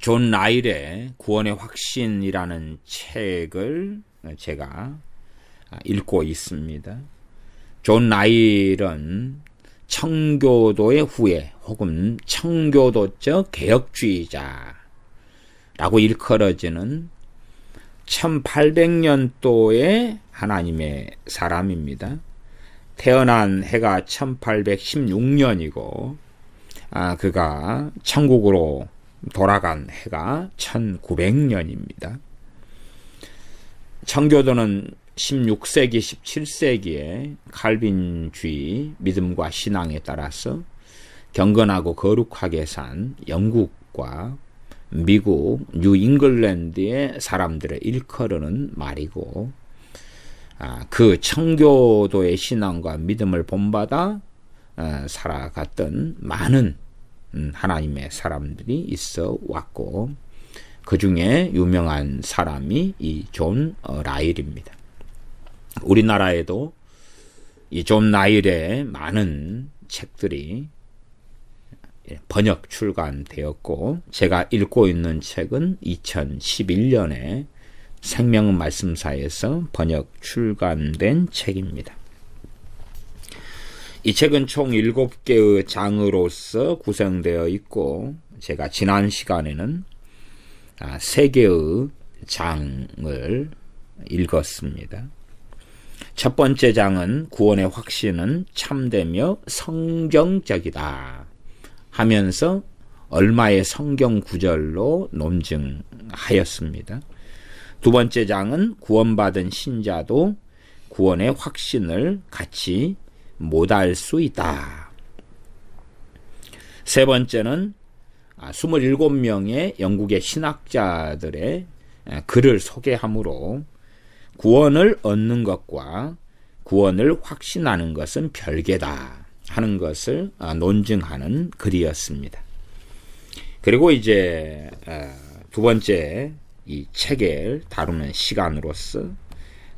존 라일의 구원의 확신이라는 책을 제가 읽고 있습니다. 존 라일은 청교도의 후예 혹은 청교도적 개혁주의자라고 일컬어지는 1800년도의 하나님의 사람입니다. 태어난 해가 1816년이고 그가 천국으로 돌아간 해가 1900년입니다. 청교도는 16세기, 17세기에 칼빈주의 믿음과 신앙에 따라서 경건하고 거룩하게 산 영국과 미국, 뉴잉글랜드의 사람들을 일컬어는 말이고, 그 청교도의 신앙과 믿음을 본받아 살아갔던 많은 하나님의 사람들이 있어 왔고, 그 중에 유명한 사람이 이 존 라일입니다. 우리나라에도 이 존 라일의 많은 책들이 번역 출간되었고, 제가 읽고 있는 책은 2011년에 생명 말씀사에서 번역 출간된 책입니다. 이 책은 총 7개의 장으로서 구성되어 있고, 제가 지난 시간에는 3개의 장을 읽었습니다. 첫 번째 장은 구원의 확신은 참되며 성경적이다 하면서 얼마의 성경 구절로 논증하였습니다. 두 번째 장은 구원받은 신자도 구원의 확신을 갖지 못할 수 있다. 세 번째는 27명의 영국의 신학자들의 글을 소개함으로 구원을 얻는 것과 구원을 확신하는 것은 별개다 하는 것을 논증하는 글이었습니다. 그리고 이제 두 번째 이 책을 다루는 시간으로서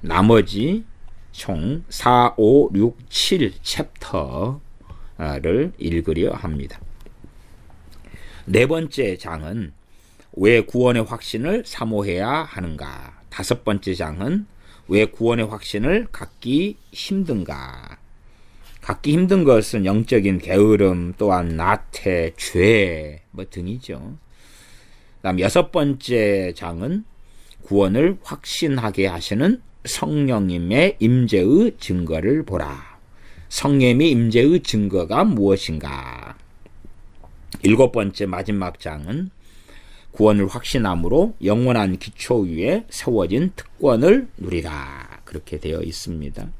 나머지 총 4, 5, 6, 7 챕터를 읽으려 합니다. 네 번째 장은 왜 구원의 확신을 사모해야 하는가? 다섯 번째 장은 왜 구원의 확신을 갖기 힘든가? 갖기 힘든 것은 영적인 게으름, 또한 나태, 죄 등이죠. 그다음 여섯 번째 장은 구원을 확신하게 하시는 성령님의 임재의 증거를 보라. 성령님의 임재의 증거가 무엇인가? 일곱 번째 마지막 장은 구원을 확신함으로 영원한 기초 위에 세워진 특권을 누리라. 그렇게 되어 있습니다.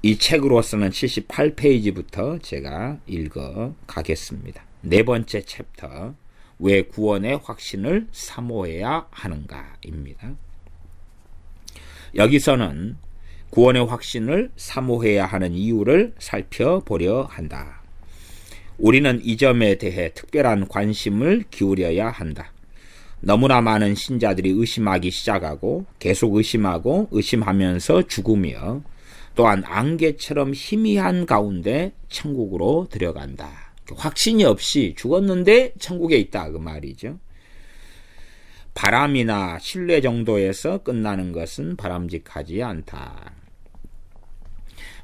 이 책으로서는 78페이지부터 제가 읽어 가겠습니다. 네 번째 챕터, 왜 구원의 확신을 사모해야 하는가입니다. 여기서는 구원의 확신을 사모해야 하는 이유를 살펴보려 한다. 우리는 이 점에 대해 특별한 관심을 기울여야 한다. 너무나 많은 신자들이 의심하기 시작하고 계속 의심하고 의심하면서 죽으며 또한 안개처럼 희미한 가운데 천국으로 들어간다. 확신이 없이 죽었는데 천국에 있다 그 말이죠. 바람이나 신뢰 정도에서 끝나는 것은 바람직하지 않다.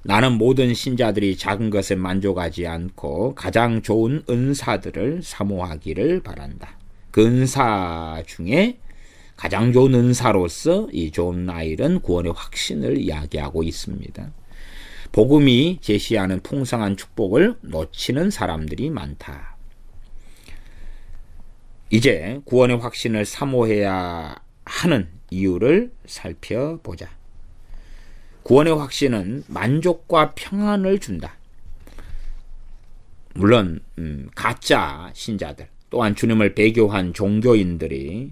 나는 모든 신자들이 작은 것에 만족하지 않고 가장 좋은 은사들을 사모하기를 바란다. 그 은사 중에 가장 좋은 은사로서 이 존 라일은 구원의 확신을 이야기하고 있습니다. 복음이 제시하는 풍성한 축복을 놓치는 사람들이 많다. 이제 구원의 확신을 사모해야 하는 이유를 살펴보자. 구원의 확신은 만족과 평안을 준다. 물론 가짜 신자들 또한 주님을 배교한 종교인들이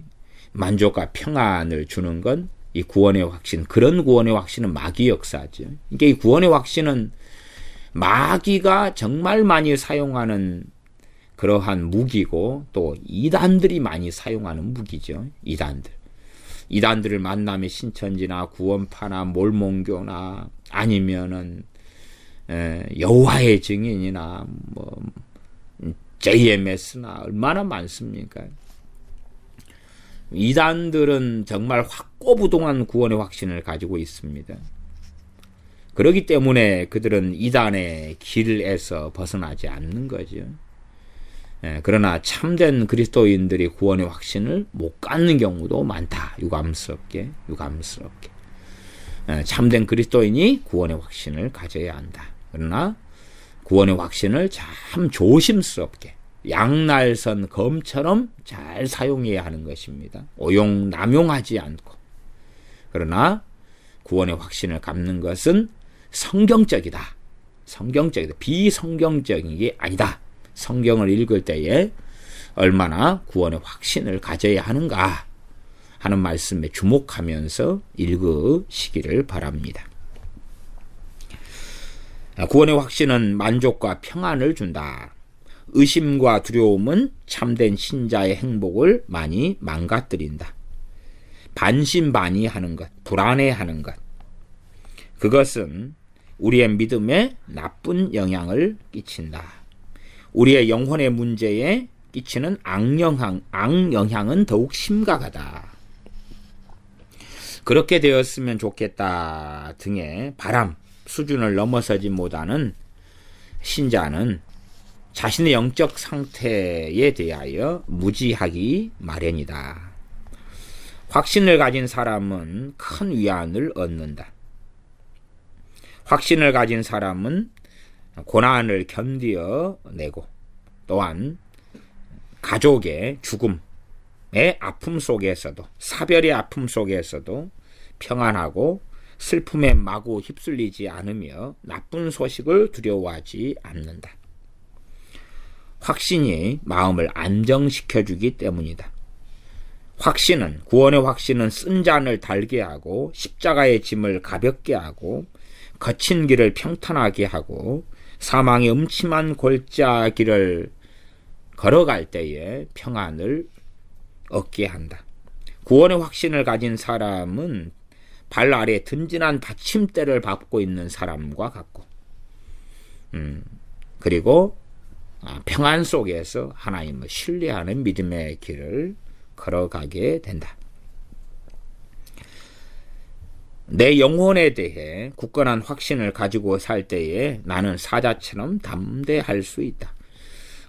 만족과 평안을 주는 건 이 구원의 확신, 그런 구원의 확신은 마귀 역사죠. 이게 이 구원의 확신은 마귀가 정말 많이 사용하는 그러한 무기고 또 이단들이 많이 사용하는 무기죠. 이단들을 만나면 신천지나 구원파나 몰몬교나 아니면은 여호와의 증인이나 JMS나 얼마나 많습니까? 이단들은 정말 확고부동한 구원의 확신을 가지고 있습니다. 그렇기 때문에 그들은 이단의 길에서 벗어나지 않는 거죠. 그러나 참된 그리스도인들이 구원의 확신을 못 갖는 경우도 많다. 유감스럽게. 참된 그리스도인이 구원의 확신을 가져야 한다. 그러나 구원의 확신을 참 조심스럽게 양날선 검처럼 잘 사용해야 하는 것입니다. 오용 남용하지 않고. 그러나 구원의 확신을 갖는 것은 성경적이다. 비성경적인 게 아니다. 성경을 읽을 때에 얼마나 구원의 확신을 가져야 하는가 하는 말씀에 주목하면서 읽으시기를 바랍니다. 구원의 확신은 만족과 평안을 준다. 의심과 두려움은 참된 신자의 행복을 많이 망가뜨린다. 반신반의하는 것, 불안해하는 것, 그것은 우리의 믿음에 나쁜 영향을 끼친다. 우리의 영혼의 문제에 끼치는 악영향은 더욱 심각하다. 그렇게 되었으면 좋겠다 등의 바람 수준을 넘어서지 못하는 신자는 자신의 영적 상태에 대하여 무지하기 마련이다. 확신을 가진 사람은 큰 위안을 얻는다. 확신을 가진 사람은 고난을 견디어내고 또한 가족의 죽음의 아픔 속에서도 사별의 아픔 속에서도 평안하고 슬픔에 마구 휩쓸리지 않으며 나쁜 소식을 두려워하지 않는다. 확신이 마음을 안정시켜주기 때문이다. 구원의 확신은 쓴 잔을 달게 하고 십자가의 짐을 가볍게 하고 거친 길을 평탄하게 하고 사망의 음침한 골짜기를 걸어갈 때에 평안을 얻게 한다. 구원의 확신을 가진 사람은 발 아래 든든한 받침대를 밟고 있는 사람과 같고 그리고 평안 속에서 하나님을 신뢰하는 믿음의 길을 걸어가게 된다. 내 영혼에 대해 굳건한 확신을 가지고 살 때에 나는 사자처럼 담대할 수 있다.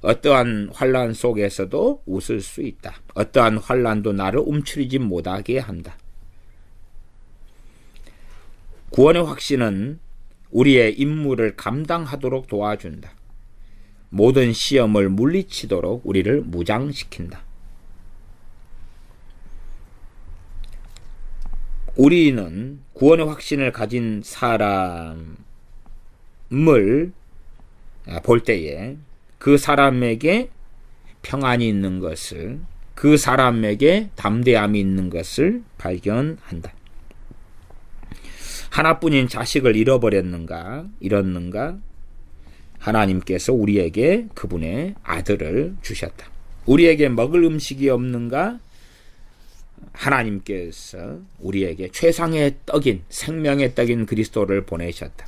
어떠한 환난 속에서도 웃을 수 있다. 어떠한 환난도 나를 움츠리지 못하게 한다. 구원의 확신은 우리의 임무를 감당하도록 도와준다. 모든 시험을 물리치도록 우리를 무장시킨다. 우리는 구원의 확신을 가진 사람을 볼 때에 그 사람에게 평안이 있는 것을, 그 사람에게 담대함이 있는 것을 발견한다. 하나뿐인 자식을 잃었는가? 하나님께서 우리에게 그분의 아들을 주셨다. 우리에게 먹을 음식이 없는가? 하나님께서 우리에게 최상의 떡인, 생명의 떡인 그리스도를 보내셨다.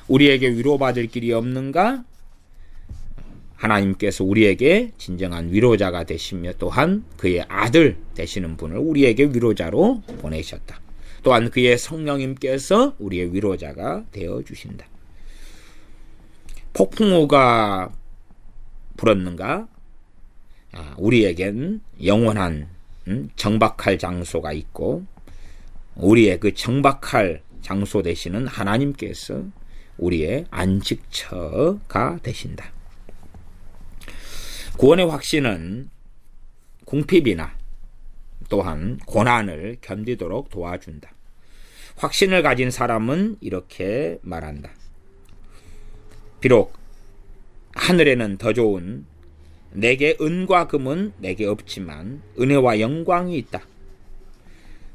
우리에게 위로받을 길이 없는가? 하나님께서 우리에게 진정한 위로자가 되시며 또한 그의 아들 되시는 분을 우리에게 위로자로 보내셨다. 또한 그의 성령님께서 우리의 위로자가 되어주신다. 폭풍우가 불었는가? 우리에겐 영원한 정박할 장소가 있고 우리의 그 정박할 장소 되시는 하나님께서 우리의 안식처가 되신다. 구원의 확신은 궁핍이나 또한 고난을 견디도록 도와준다. 확신을 가진 사람은 이렇게 말한다. 비록 하늘에는 더 좋은 내게 은과 금은 내게 없지만 은혜와 영광이 있다.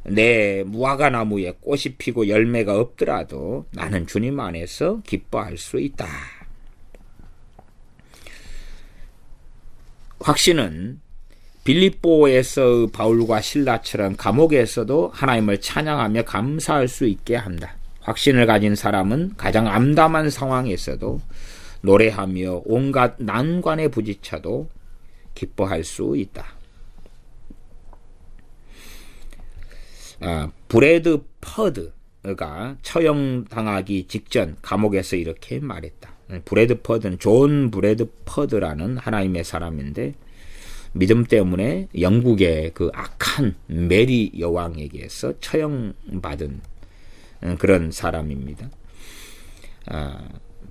내 무화과 나무에 꽃이 피고 열매가 없더라도 나는 주님 안에서 기뻐할 수 있다. 확신은 빌립보에서 바울과 실라처럼 감옥에서도 하나님을 찬양하며 감사할 수 있게 한다. 확신을 가진 사람은 가장 암담한 상황에서도 노래하며 온갖 난관에 부딪혀도 기뻐할 수 있다. 브래드 퍼드가 처형당하기 직전 감옥에서 이렇게 말했다. 브래드 퍼드는 존 브래드 퍼드라는 하나님의 사람인데 믿음 때문에 영국의 그 악한 메리 여왕에게서 처형받은 그런 사람입니다.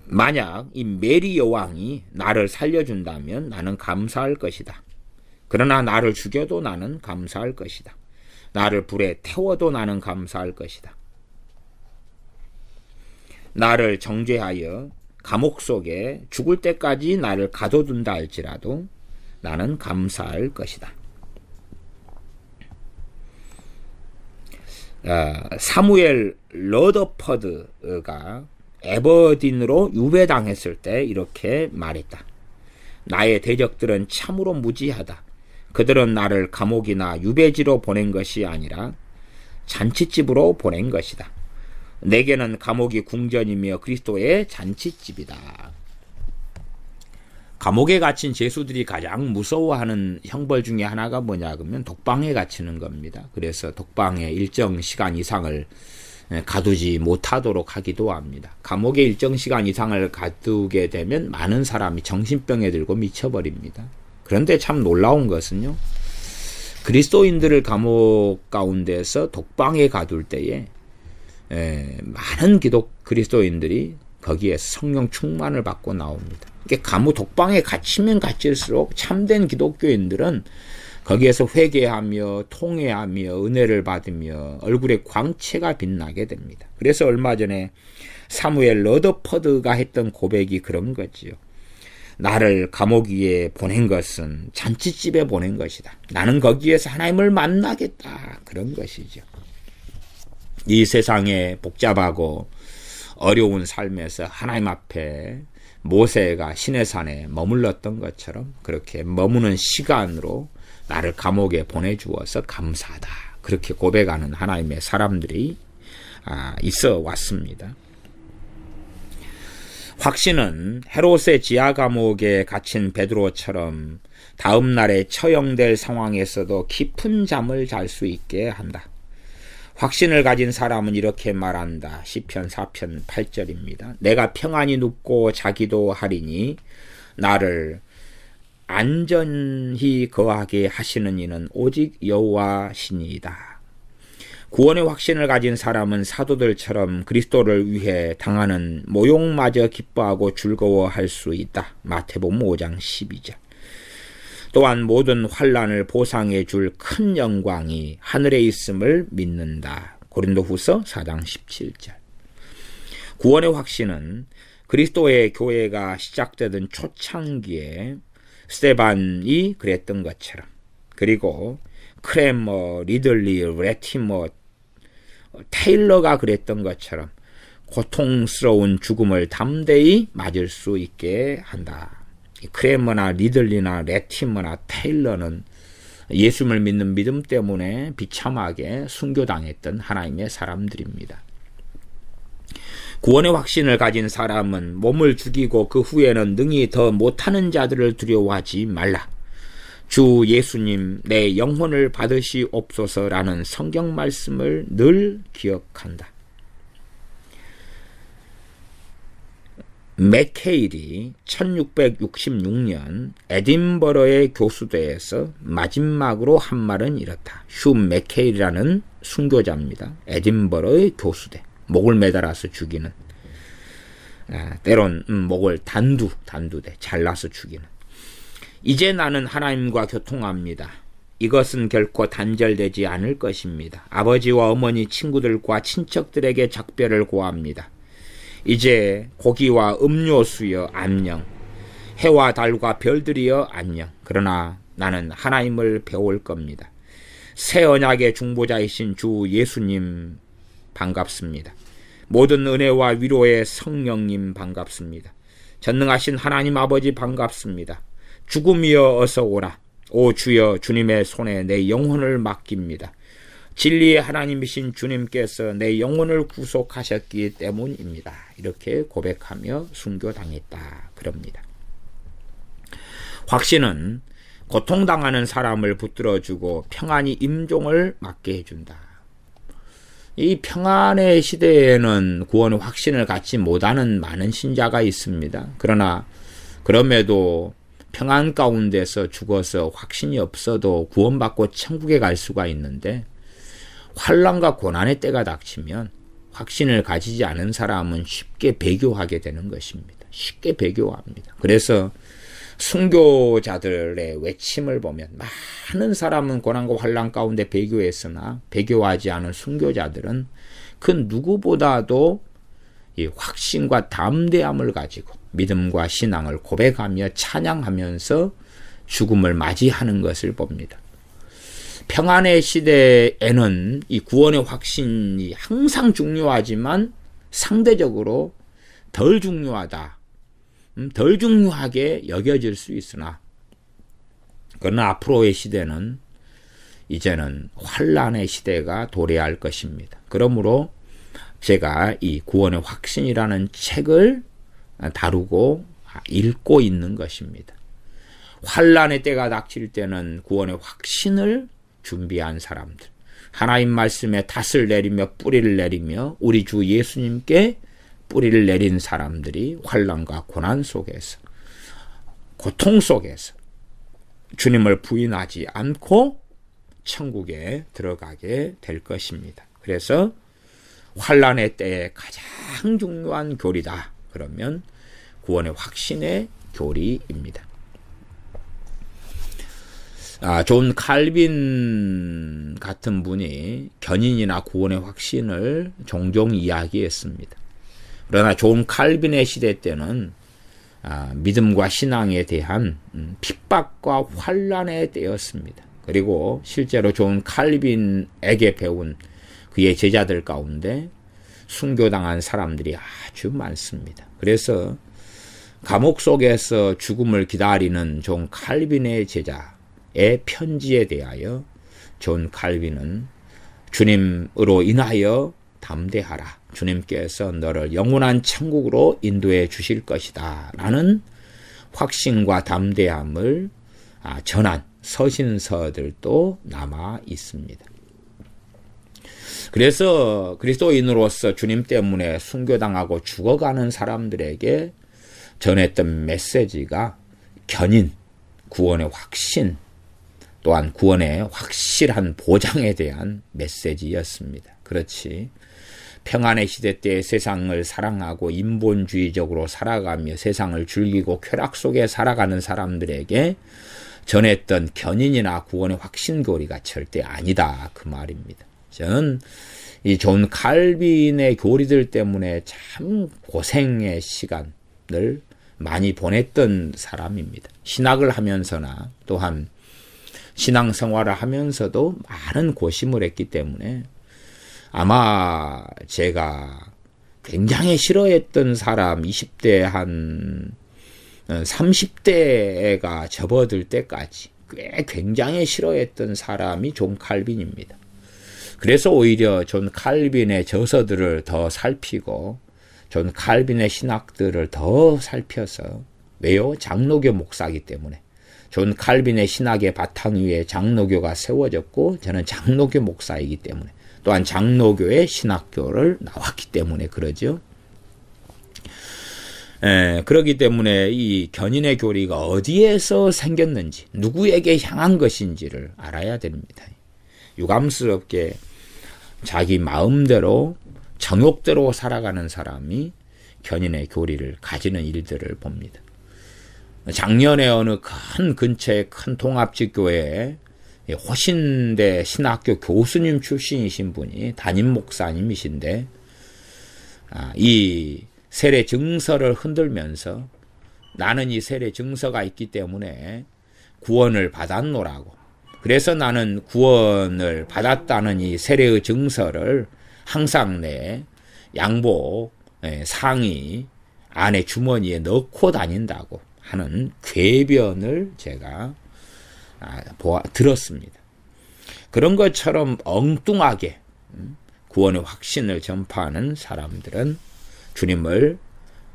만약 이 메리 여왕이 나를 살려준다면 나는 감사할 것이다. 그러나 나를 죽여도 나는 감사할 것이다. 나를 불에 태워도 나는 감사할 것이다. 나를 정죄하여 감옥 속에 죽을 때까지 나를 가둬둔다 할지라도 나는 감사할 것이다. 사무엘 러더퍼드가 에버딘으로 유배당했을 때 이렇게 말했다. 나의 대적들은 참으로 무지하다. 그들은 나를 감옥이나 유배지로 보낸 것이 아니라 잔치집으로 보낸 것이다. 내게는 감옥이 궁전이며 그리스도의 잔치집이다. 감옥에 갇힌 죄수들이 가장 무서워하는 형벌 중에 하나가 뭐냐 그러면 독방에 갇히는 겁니다. 그래서 독방에 일정 시간 이상을 가두지 못하도록 하기도 합니다. 감옥에 일정 시간 이상을 가두게 되면 많은 사람이 정신병에 들고 미쳐버립니다. 그런데 참 놀라운 것은요, 그리스도인들을 감옥 가운데서 독방에 가둘 때에 많은 그리스도인들이 거기에서 성령 충만을 받고 나옵니다. 감옥 독방에 갇히면 갇힐수록 참된 기독교인들은 거기에서 회개하며 통회하며 은혜를 받으며 얼굴에 광채가 빛나게 됩니다. 그래서 얼마 전에 사무엘 러더퍼드가 했던 고백이 그런 거지요. 나를 감옥 위에 보낸 것은 잔치집에 보낸 것이다. 나는 거기에서 하나님을 만나겠다. 그런 것이죠. 이 세상에 복잡하고 어려운 삶에서 하나님 앞에 모세가 시내산에 머물렀던 것처럼 그렇게 머무는 시간으로 나를 감옥에 보내주어서 감사하다. 그렇게 고백하는 하나님의 사람들이 있어 왔습니다. 확신은 헤롯의 지하 감옥에 갇힌 베드로처럼 다음 날에 처형될 상황에서도 깊은 잠을 잘 수 있게 한다. 확신을 가진 사람은 이렇게 말한다. 시편 4편 8절입니다. 내가 평안히 눕고 자기도 하리니 나를 안전히 거하게 하시는 이는 오직 여호와시니이다. 구원의 확신을 가진 사람은 사도들처럼 그리스도를 위해 당하는 모욕마저 기뻐하고 즐거워할 수 있다. 마태복음 5장 12절. 또한 모든 환난을 보상해 줄 큰 영광이 하늘에 있음을 믿는다. 고린도후서 4장 17절. 구원의 확신은 그리스도의 교회가 시작되던 초창기에 스데반이 그랬던 것처럼, 그리고 크레머, 리들리, 레티머, 테일러가 그랬던 것처럼 고통스러운 죽음을 담대히 맞을 수 있게 한다. 크레머나 리들리나 레티머나 테일러는 예수님을 믿는 믿음 때문에 비참하게 순교당했던 하나님의 사람들입니다. 구원의 확신을 가진 사람은 몸을 죽이고 그 후에는 능히 더 못하는 자들을 두려워하지 말라. 주 예수님 내 영혼을 받으시옵소서라는 성경 말씀을 늘 기억한다. 맥케일이 1666년 에딘버러의 교수대에서 마지막으로 한 말은 이렇다. 휴 맥케일이라는 순교자입니다. 에딘버러의 교수대. 목을 매달아서 죽이는, 때론 목을 단두대 잘라서 죽이는. 이제 나는 하나님과 교통합니다. 이것은 결코 단절되지 않을 것입니다. 아버지와 어머니, 친구들과 친척들에게 작별을 고합니다. 이제 고기와 음료수여 안녕, 해와 달과 별들이여 안녕. 그러나 나는 하나님을 배울 겁니다. 새 언약의 중보자이신 주 예수님 반갑습니다. 모든 은혜와 위로의 성령님 반갑습니다. 전능하신 하나님 아버지 반갑습니다. 죽음이여 어서 오라. 오 주여, 주님의 손에 내 영혼을 맡깁니다. 진리의 하나님이신 주님께서 내 영혼을 구속하셨기 때문입니다. 이렇게 고백하며 순교당했다. 그럽니다. 확신은 고통당하는 사람을 붙들어주고 평안히 임종을 맞게 해준다. 이 평안의 시대에는 구원의 확신을 갖지 못하는 많은 신자가 있습니다. 그러나 그럼에도 평안 가운데서 죽어서 확신이 없어도 구원받고 천국에 갈 수가 있는데, 환난과 고난의 때가 닥치면 확신을 가지지 않은 사람은 쉽게 배교하게 되는 것입니다. 쉽게 배교합니다. 그래서 순교자들의 외침을 보면 많은 사람은 고난과 환난 가운데 배교했으나 배교하지 않은 순교자들은 그 누구보다도 이 확신과 담대함을 가지고 믿음과 신앙을 고백하며 찬양하면서 죽음을 맞이하는 것을 봅니다. 평안의 시대에는 이 구원의 확신이 항상 중요하지만 상대적으로 덜 중요하다. 덜 중요하게 여겨질 수 있으나, 그러나 앞으로의 시대는 이제는 환난의 시대가 도래할 것입니다. 그러므로 제가 이 구원의 확신이라는 책을 다루고 읽고 있는 것입니다. 환난의 때가 닥칠 때는 구원의 확신을 준비한 사람들, 하나님 말씀에 닷을 내리며 뿌리를 내리며 우리 주 예수님께 뿌리를 내린 사람들이 환난과 고난 속에서, 고통 속에서 주님을 부인하지 않고 천국에 들어가게 될 것입니다. 그래서 환난의 때에 가장 중요한 교리다. 그러면 구원의 확신의 교리입니다. 존 칼빈 같은 분이 견인이나 구원의 확신을 종종 이야기했습니다. 그러나 존 칼빈의 시대 때는 믿음과 신앙에 대한 핍박과 환난의 때였습니다. 그리고 실제로 존 칼빈에게 배운 그의 제자들 가운데 순교당한 사람들이 아주 많습니다. 그래서 감옥 속에서 죽음을 기다리는 존 칼빈의 제자의 편지에 대하여 존 칼빈은 주님으로 인하여 담대하라. 주님께서 너를 영원한 천국으로 인도해 주실 것이다. 라는 확신과 담대함을 전한 서신서들도 남아 있습니다. 그래서 그리스도인으로서 주님 때문에 순교당하고 죽어가는 사람들에게 전했던 메시지가 견인, 구원의 확신, 또한 구원의 확실한 보장에 대한 메시지였습니다. 그렇지, 평안의 시대 때 세상을 사랑하고 인본주의적으로 살아가며 세상을 즐기고 쾌락 속에 살아가는 사람들에게 전했던 견인이나 구원의 확신 교리가 절대 아니다. 그 말입니다. 저는 이 존 칼빈의 교리들 때문에 참 고생의 시간을 많이 보냈던 사람입니다. 신학을 하면서나 또한 신앙생활을 하면서도 많은 고심을 했기 때문에 아마 제가 굉장히 싫어했던 사람, 20대 한 30대가 접어들 때까지 꽤 굉장히 싫어했던 사람이 존 칼빈입니다. 그래서 오히려 존 칼빈의 저서들을 더 살피고 존 칼빈의 신학들을 더 살펴서, 왜요? 장로교 목사이기 때문에. 존 칼빈의 신학의 바탕 위에 장로교가 세워졌고 저는 장로교 목사이기 때문에, 또한 장로교의 신학교를 나왔기 때문에 그러죠. 그렇기 때문에 이 견인의 교리가 어디에서 생겼는지, 누구에게 향한 것인지를 알아야 됩니다. 유감스럽게 자기 마음대로 정욕대로 살아가는 사람이 견인의 교리를 가지는 일들을 봅니다. 작년에 어느 큰 근처의 큰 통합직교회에 호신대 신학교 교수님 출신이신 분이 담임 목사님이신데, 이 세례 증서를 흔들면서 나는 이 세례 증서가 있기 때문에 구원을 받았노라고, 그래서 나는 구원을 받았다는 이 세례의 증서를 항상 내 양복 상의 안에 주머니에 넣고 다닌다고 하는 궤변을 제가 들었습니다. 그런 것처럼 엉뚱하게 구원의 확신을 전파하는 사람들은 주님을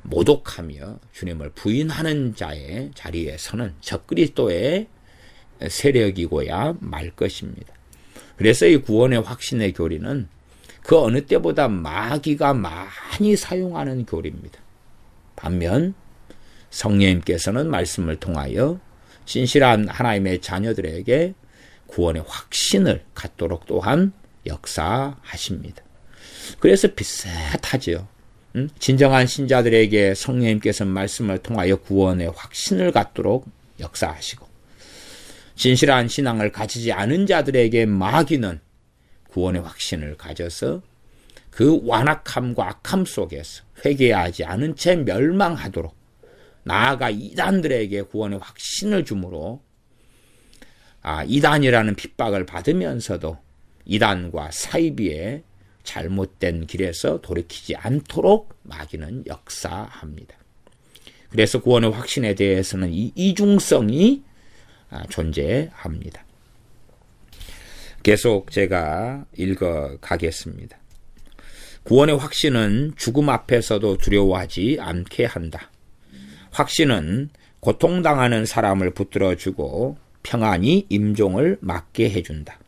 모독하며 주님을 부인하는 자의 자리에 서는 적그리스도의 세력이고야 말 것입니다. 그래서 이 구원의 확신의 교리는 그 어느 때보다 마귀가 많이 사용하는 교리입니다. 반면 성령님께서는 말씀을 통하여 진실한 하나님의 자녀들에게 구원의 확신을 갖도록 또한 역사하십니다. 그래서 비슷하죠. 진정한 신자들에게 성령님께서 말씀을 통하여 구원의 확신을 갖도록 역사하시고, 진실한 신앙을 가지지 않은 자들에게 마귀는 구원의 확신을 가져서 그 완악함과 악함 속에서 회개하지 않은 채 멸망하도록, 나아가 이단들에게 구원의 확신을 주므로 이단이라는 핍박을 받으면서도 이단과 사이비의 잘못된 길에서 돌이키지 않도록 마귀는 역사합니다. 그래서 구원의 확신에 대해서는 이 이중성이 존재합니다. 계속 제가 읽어 가겠습니다. 구원의 확신은 죽음 앞에서도 두려워하지 않게 한다. 확신은 고통당하는 사람을 붙들어주고 평안히 임종을 맞게 해준다.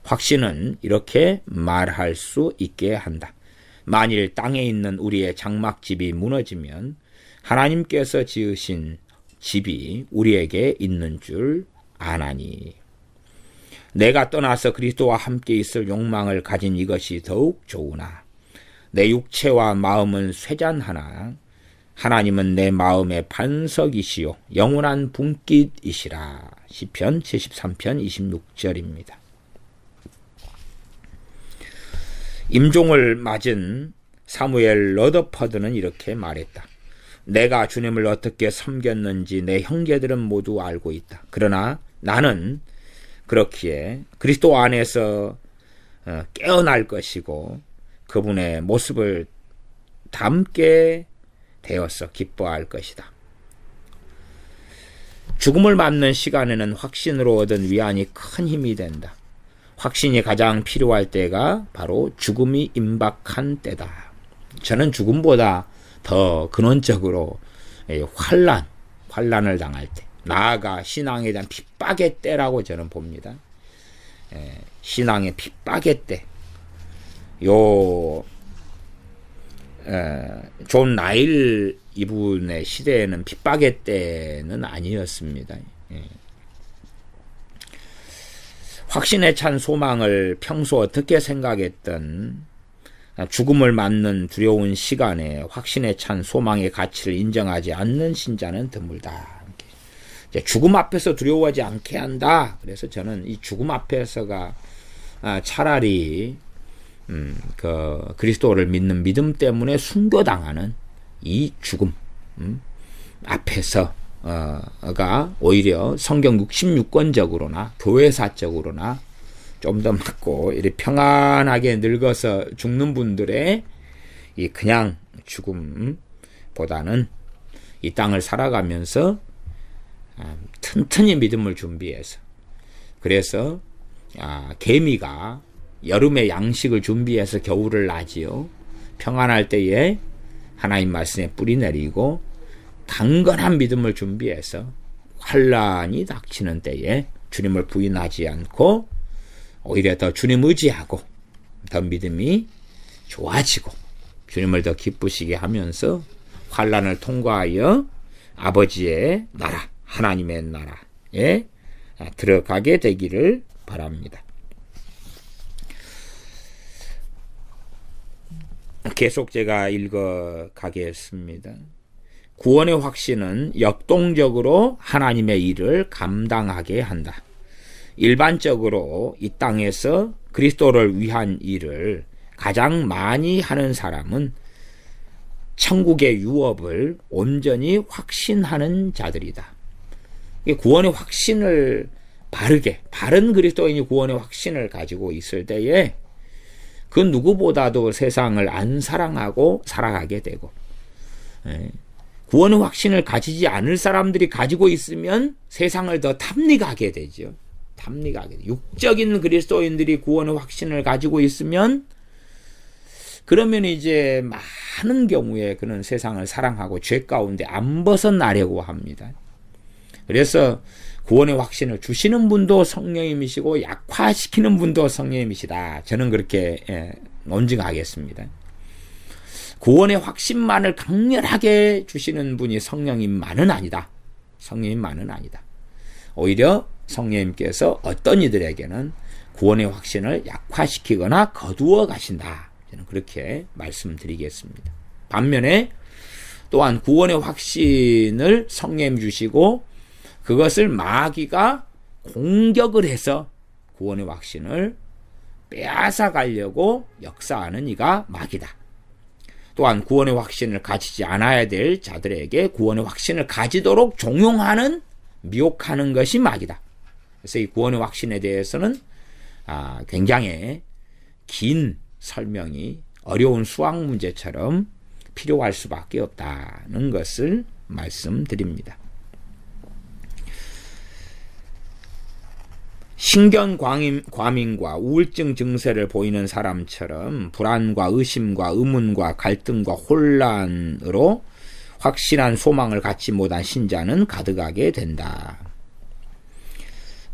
확신은 이렇게 말할 수 있게 한다. 만일 땅에 있는 우리의 장막집이 무너지면 하나님께서 지으신 집이 우리에게 있는 줄 아나니. 내가 떠나서 그리스도와 함께 있을 욕망을 가진 이것이 더욱 좋으나 내 육체와 마음은 쇠잔하나 하나님은 내 마음의 반석이시요 영원한 분깃이시라. 시편 73편 26절입니다. 임종을 맞은 사무엘 러더퍼드는 이렇게 말했다. 내가 주님을 어떻게 섬겼는지 내 형제들은 모두 알고 있다. 그러나 나는 그렇기에 그리스도 안에서 깨어날 것이고 그분의 모습을 닮게 되어서 기뻐할 것이다. 죽음을 맞는 시간에는 확신으로 얻은 위안이 큰 힘이 된다. 확신이 가장 필요할 때가 바로 죽음이 임박한 때다. 저는 죽음보다 더 근원적으로 환란을 당할 때, 나아가 신앙에 대한 핍박의 때라고 저는 봅니다. 신앙의 핍박의 때, 존 나일 이분의 시대에는 핍박의 때는 아니었습니다. 확신에 찬 소망을 평소 어떻게 생각했던 죽음을 맞는 두려운 시간에 확신에 찬 소망의 가치를 인정하지 않는 신자는 드물다. 죽음 앞에서 두려워하지 않게 한다. 그래서 저는 이 죽음 앞에서가 차라리 그리스도를 믿는 믿음 때문에 순교당하는 이 죽음 앞에서가 오히려 성경 66권적으로나 교회사적으로나 좀 더 맞고 이렇게 평안하게 늙어서 죽는 분들의 이 그냥 죽음보다는 이 땅을 살아가면서 튼튼히 믿음을 준비해서, 그래서 개미가 여름에 양식을 준비해서 겨울을 나지요. 평안할 때에 하나님 말씀에 뿌리 내리고 강건한 믿음을 준비해서 환란이 닥치는 때에 주님을 부인하지 않고 오히려 더 주님 의지하고 더 믿음이 좋아지고 주님을 더 기쁘시게 하면서 환란을 통과하여 아버지의 나라, 하나님의 나라에 들어가게 되기를 바랍니다. 계속 제가 읽어 가겠습니다. 구원의 확신은 역동적으로 하나님의 일을 감당하게 한다. 일반적으로 이 땅에서 그리스도를 위한 일을 가장 많이 하는 사람은 천국의 유업을 온전히 확신하는 자들이다. 구원의 확신을 바른 그리스도인이 구원의 확신을 가지고 있을 때에 그 누구보다도 세상을 안 사랑하고 살아가게 되고, 구원의 확신을 가지지 않을 사람들이 가지고 있으면 세상을 더 탐닉하게 되죠. 탑니까? 육적인 그리스도인들이 구원의 확신을 가지고 있으면 그러면 이제 많은 경우에 그는 세상을 사랑하고 죄 가운데 안 벗어나려고 합니다. 그래서 구원의 확신을 주시는 분도 성령님이시고 약화시키는 분도 성령님이시다. 저는 그렇게 논증하겠습니다. 구원의 확신만을 강렬하게 주시는 분이 성령님만은 아니다. 성령님만은 아니다. 오히려 성령님께서 어떤 이들에게는 구원의 확신을 약화시키거나 거두어 가신다. 저는 그렇게 말씀드리겠습니다. 반면에 또한 구원의 확신을 성령님 주시고 그것을 마귀가 공격을 해서 구원의 확신을 빼앗아 가려고 역사하는 이가 마귀다. 또한 구원의 확신을 가지지 않아야 될 자들에게 구원의 확신을 가지도록 종용하는, 미혹하는 것이 마귀다. 그래서 이 구원의 확신에 대해서는 굉장히 긴 설명이 어려운 수학 문제처럼 필요할 수밖에 없다는 것을 말씀드립니다. 신경과민과 우울증 증세를 보이는 사람처럼 불안과 의심과 의문과 갈등과 혼란으로 확실한 소망을 갖지 못한 신자는 가득하게 된다.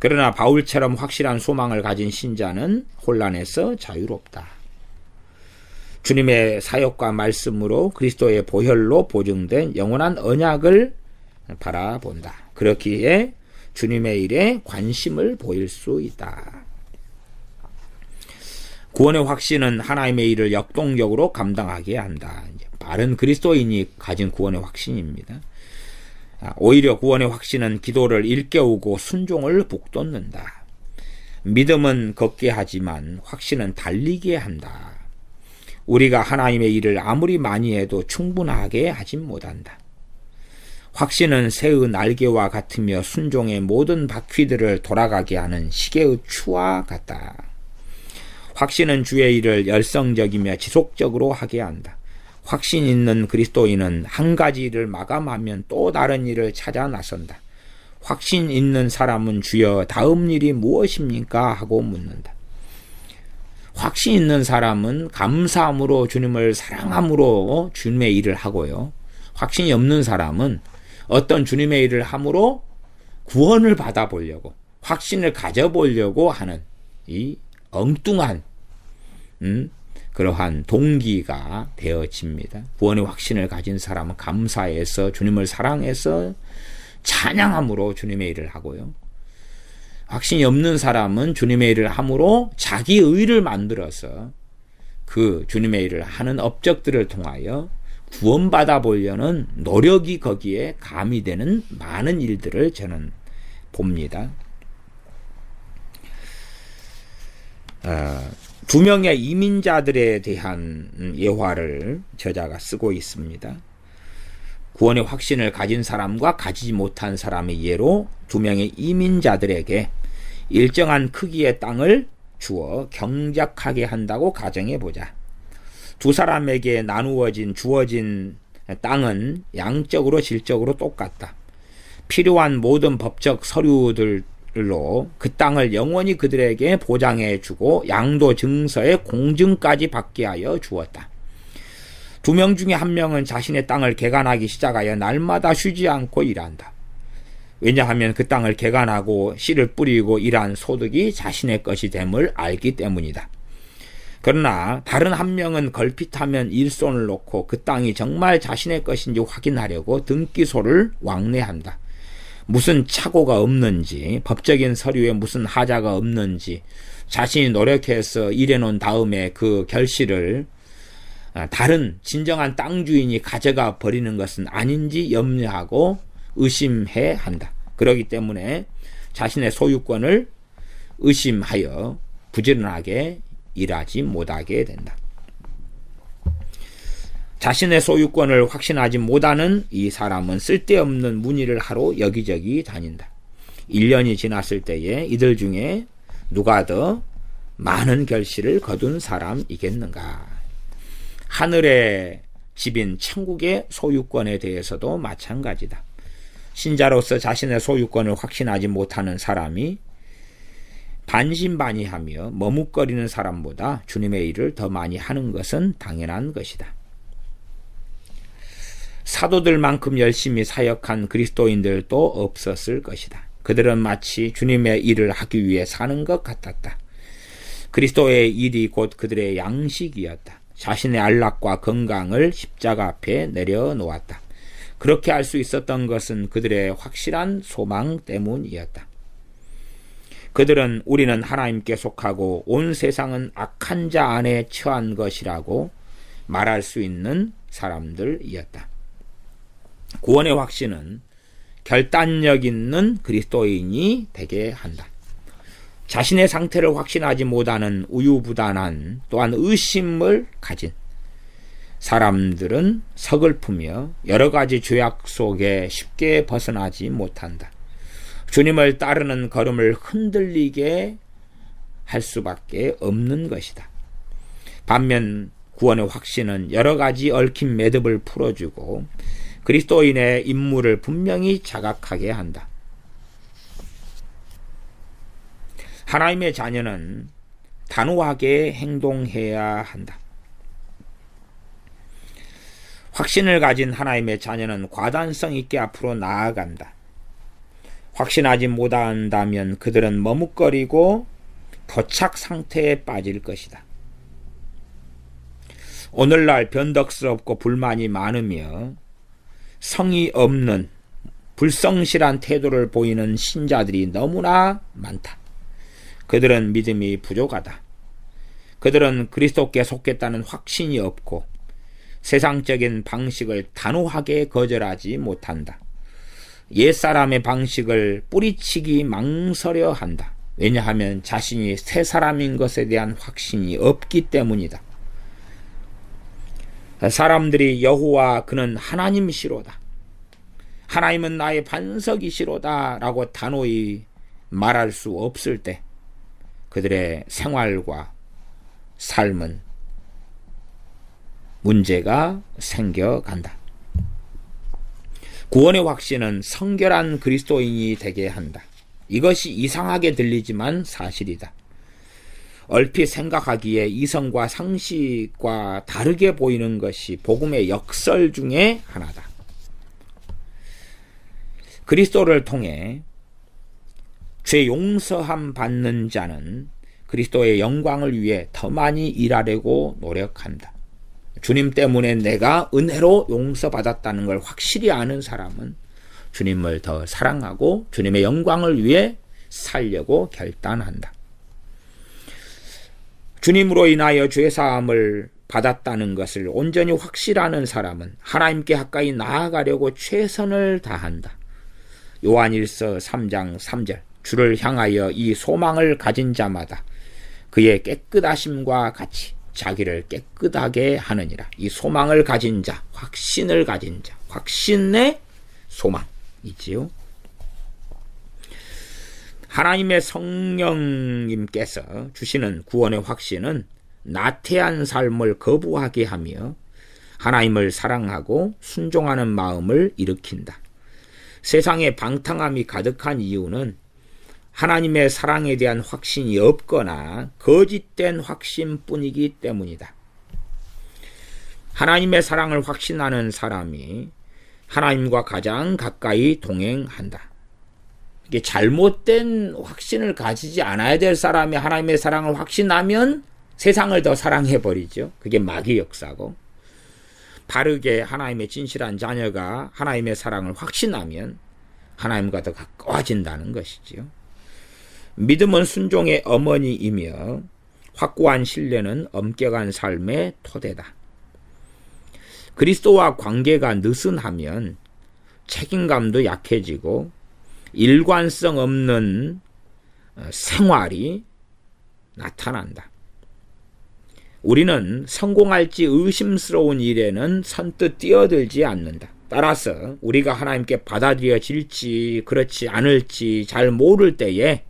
그러나 바울처럼 확실한 소망을 가진 신자는 혼란에서 자유롭다. 주님의 사역과 말씀으로 그리스도의 보혈로 보증된 영원한 언약을 바라본다. 그렇기에 주님의 일에 관심을 보일 수 있다. 구원의 확신은 하나님의 일을 역동적으로 감당하게 한다. 바른 그리스도인이 가진 구원의 확신입니다. 오히려 구원의 확신은 기도를 일깨우고 순종을 북돋는다. 믿음은 걷게 하지만 확신은 달리게 한다. 우리가 하나님의 일을 아무리 많이 해도 충분하게 하진 못한다. 확신은 새의 날개와 같으며 순종의 모든 바퀴들을 돌아가게 하는 시계의 추와 같다. 확신은 주의 일을 열성적이며 지속적으로 하게 한다. 확신 있는 그리스도인은 한 가지 일을 마감하면 또 다른 일을 찾아 나선다. 확신 있는 사람은 주여 다음 일이 무엇입니까? 하고 묻는다. 확신 있는 사람은 감사함으로 주님을 사랑함으로 주님의 일을 하고요. 확신이 없는 사람은 어떤 주님의 일을 함으로 구원을 받아보려고, 확신을 가져보려고 하는 이 엉뚱한 그러한 동기가 되어집니다. 구원의 확신을 가진 사람은 감사해서 주님을 사랑해서 찬양함으로 주님의 일을 하고요. 확신이 없는 사람은 주님의 일을 함으로 자기 의를 만들어서 그 주님의 일을 하는 업적들을 통하여 구원받아 보려는 노력이 거기에 가미되는 많은 일들을 저는 봅니다. 두 명의 이민자들에 대한 예화를 저자가 쓰고 있습니다. 구원의 확신을 가진 사람과 가지지 못한 사람의 예로 두 명의 이민자들에게 일정한 크기의 땅을 주어 경작하게 한다고 가정해 보자. 두 사람에게 주어진 땅은 양적으로 질적으로 똑같다. 필요한 모든 법적 서류들로 그 땅을 영원히 그들에게 보장해 주고 양도 증서의 공증까지 받게 하여 주었다. 두 명 중에 한 명은 자신의 땅을 개간하기 시작하여 날마다 쉬지 않고 일한다. 왜냐하면 그 땅을 개간하고 씨를 뿌리고 일한 소득이 자신의 것이 됨을 알기 때문이다. 그러나 다른 한 명은 걸핏하면 일손을 놓고 그 땅이 정말 자신의 것인지 확인하려고 등기소를 왕래한다. 무슨 착오가 없는지, 법적인 서류에 무슨 하자가 없는지, 자신이 노력해서 일해놓은 다음에 그 결실을 다른 진정한 땅 주인이 가져가 버리는 것은 아닌지 염려하고 의심해 한다. 그렇기 때문에 자신의 소유권을 의심하여 부지런하게 일하지 못하게 된다. 자신의 소유권을 확신하지 못하는 이 사람은 쓸데없는 문의를 하러 여기저기 다닌다. 1년이 지났을 때에 이들 중에 누가 더 많은 결실을 거둔 사람이겠는가? 하늘의 집인 천국의 소유권에 대해서도 마찬가지다. 신자로서 자신의 소유권을 확신하지 못하는 사람이 반신반의하며 머뭇거리는 사람보다 주님의 일을 더 많이 하는 것은 당연한 것이다. 사도들만큼 열심히 사역한 그리스도인들도 없었을 것이다. 그들은 마치 주님의 일을 하기 위해 사는 것 같았다. 그리스도의 일이 곧 그들의 양식이었다. 자신의 안락과 건강을 십자가 앞에 내려놓았다. 그렇게 할 수 있었던 것은 그들의 확실한 소망 때문이었다. 그들은 우리는 하나님께 속하고 온 세상은 악한 자 안에 처한 것이라고 말할 수 있는 사람들이었다. 구원의 확신은 결단력 있는 그리스도인이 되게 한다. 자신의 상태를 확신하지 못하는 우유부단한 또한 의심을 가진 사람들은 서글프며 여러 가지 죄악 속에 쉽게 벗어나지 못한다. 주님을 따르는 걸음을 흔들리게 할 수밖에 없는 것이다. 반면 구원의 확신은 여러 가지 얽힌 매듭을 풀어주고 그리스도인의 임무를 분명히 자각하게 한다. 하나님의 자녀는 단호하게 행동해야 한다. 확신을 가진 하나님의 자녀는 과단성 있게 앞으로 나아간다. 확신하지 못한다면 그들은 머뭇거리고 도착 상태에 빠질 것이다. 오늘날 변덕스럽고 불만이 많으며 성의 없는 불성실한 태도를 보이는 신자들이 너무나 많다. 그들은 믿음이 부족하다. 그들은 그리스도께 속했다는 확신이 없고 세상적인 방식을 단호하게 거절하지 못한다. 옛사람의 방식을 뿌리치기 망설여 한다. 왜냐하면 자신이 새 사람인 것에 대한 확신이 없기 때문이다. 사람들이 여호와 그는 하나님이시로다, 하나님은 나의 반석이시로다 라고 단호히 말할 수 없을 때 그들의 생활과 삶은 문제가 생겨간다. 구원의 확신은 성결한 그리스도인이 되게 한다. 이것이 이상하게 들리지만 사실이다. 얼핏 생각하기에 이성과 상식과 다르게 보이는 것이 복음의 역설 중에 하나다. 그리스도를 통해 죄 용서함 받는 자는 그리스도의 영광을 위해 더 많이 일하려고 노력한다. 주님 때문에 내가 은혜로 용서받았다는 걸 확실히 아는 사람은 주님을 더 사랑하고 주님의 영광을 위해 살려고 결단한다. 주님으로 인하여 죄사함을 받았다는 것을 온전히 확실하는 사람은 하나님께 가까이 나아가려고 최선을 다한다. 요한일서 3장 3절, 주를 향하여 이 소망을 가진 자마다 그의 깨끗하심과 같이 자기를 깨끗하게 하느니라. 이 소망을 가진 자, 확신을 가진 자, 확신의 소망이지요. 하나님의 성령님께서 주시는 구원의 확신은 나태한 삶을 거부하게 하며 하나님을 사랑하고 순종하는 마음을 일으킨다. 세상에 방탕함이 가득한 이유는 하나님의 사랑에 대한 확신이 없거나 거짓된 확신뿐이기 때문이다. 하나님의 사랑을 확신하는 사람이 하나님과 가장 가까이 동행한다. 이게 잘못된 확신을 가지지 않아야 될 사람이 하나님의 사랑을 확신하면 세상을 더 사랑해버리죠. 그게 마귀 역사고, 바르게 하나님의 진실한 자녀가 하나님의 사랑을 확신하면 하나님과 더 가까워진다는 것이지요. 믿음은 순종의 어머니이며 확고한 신뢰는 엄격한 삶의 토대다. 그리스도와 관계가 느슨하면 책임감도 약해지고 일관성 없는 생활이 나타난다. 우리는 성공할지 의심스러운 일에는 선뜻 뛰어들지 않는다. 따라서 우리가 하나님께 받아들여질지 그렇지 않을지 잘 모를 때에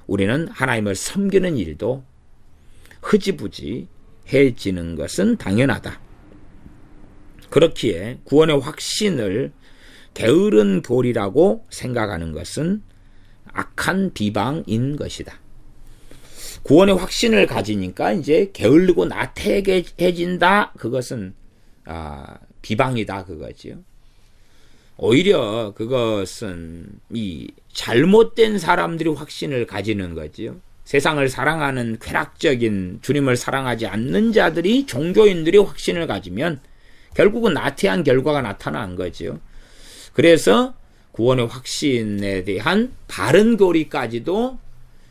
우리는 하나님을 섬기는 일도 흐지부지해지는 것은 당연하다. 그렇기에 구원의 확신을 게으른 교리라고 생각하는 것은 악한 비방인 것이다. 구원의 확신을 가지니까 이제 게을르고 나태해진다. 그것은 비방이다 그거지요. 오히려 그것은 이 잘못된 사람들이 확신을 가지는 거지요. 세상을 사랑하는 쾌락적인 주님을 사랑하지 않는 자들이 종교인들이 확신을 가지면 결국은 나태한 결과가 나타난 거지요. 그래서 구원의 확신에 대한 바른 교리까지도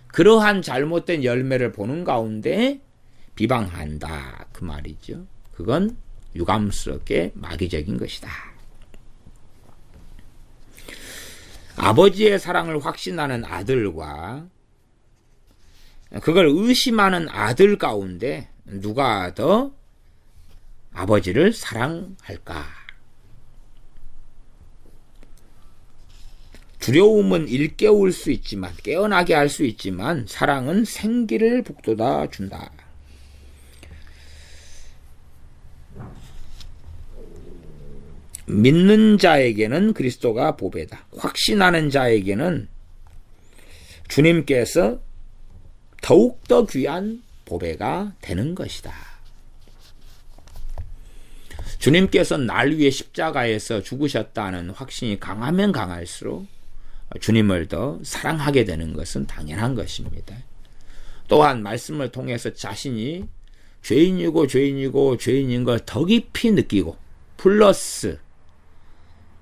그러한 잘못된 열매를 보는 가운데 비방한다 그 말이죠. 그건 유감스럽게 마귀적인 것이다. 아버지의 사랑을 확신하는 아들과 그걸 의심하는 아들 가운데 누가 더 아버지를 사랑할까? 두려움은 일깨울 수 있지만, 깨어나게 할 수 있지만 사랑은 생기를 북돋아 준다. 믿는 자에게는 그리스도가 보배다. 확신하는 자에게는 주님께서 더욱더 귀한 보배가 되는 것이다. 주님께서 날 위해 십자가에서 죽으셨다는 확신이 강하면 강할수록 주님을 더 사랑하게 되는 것은 당연한 것입니다. 또한 말씀을 통해서 자신이 죄인인 걸 더 깊이 느끼고 플러스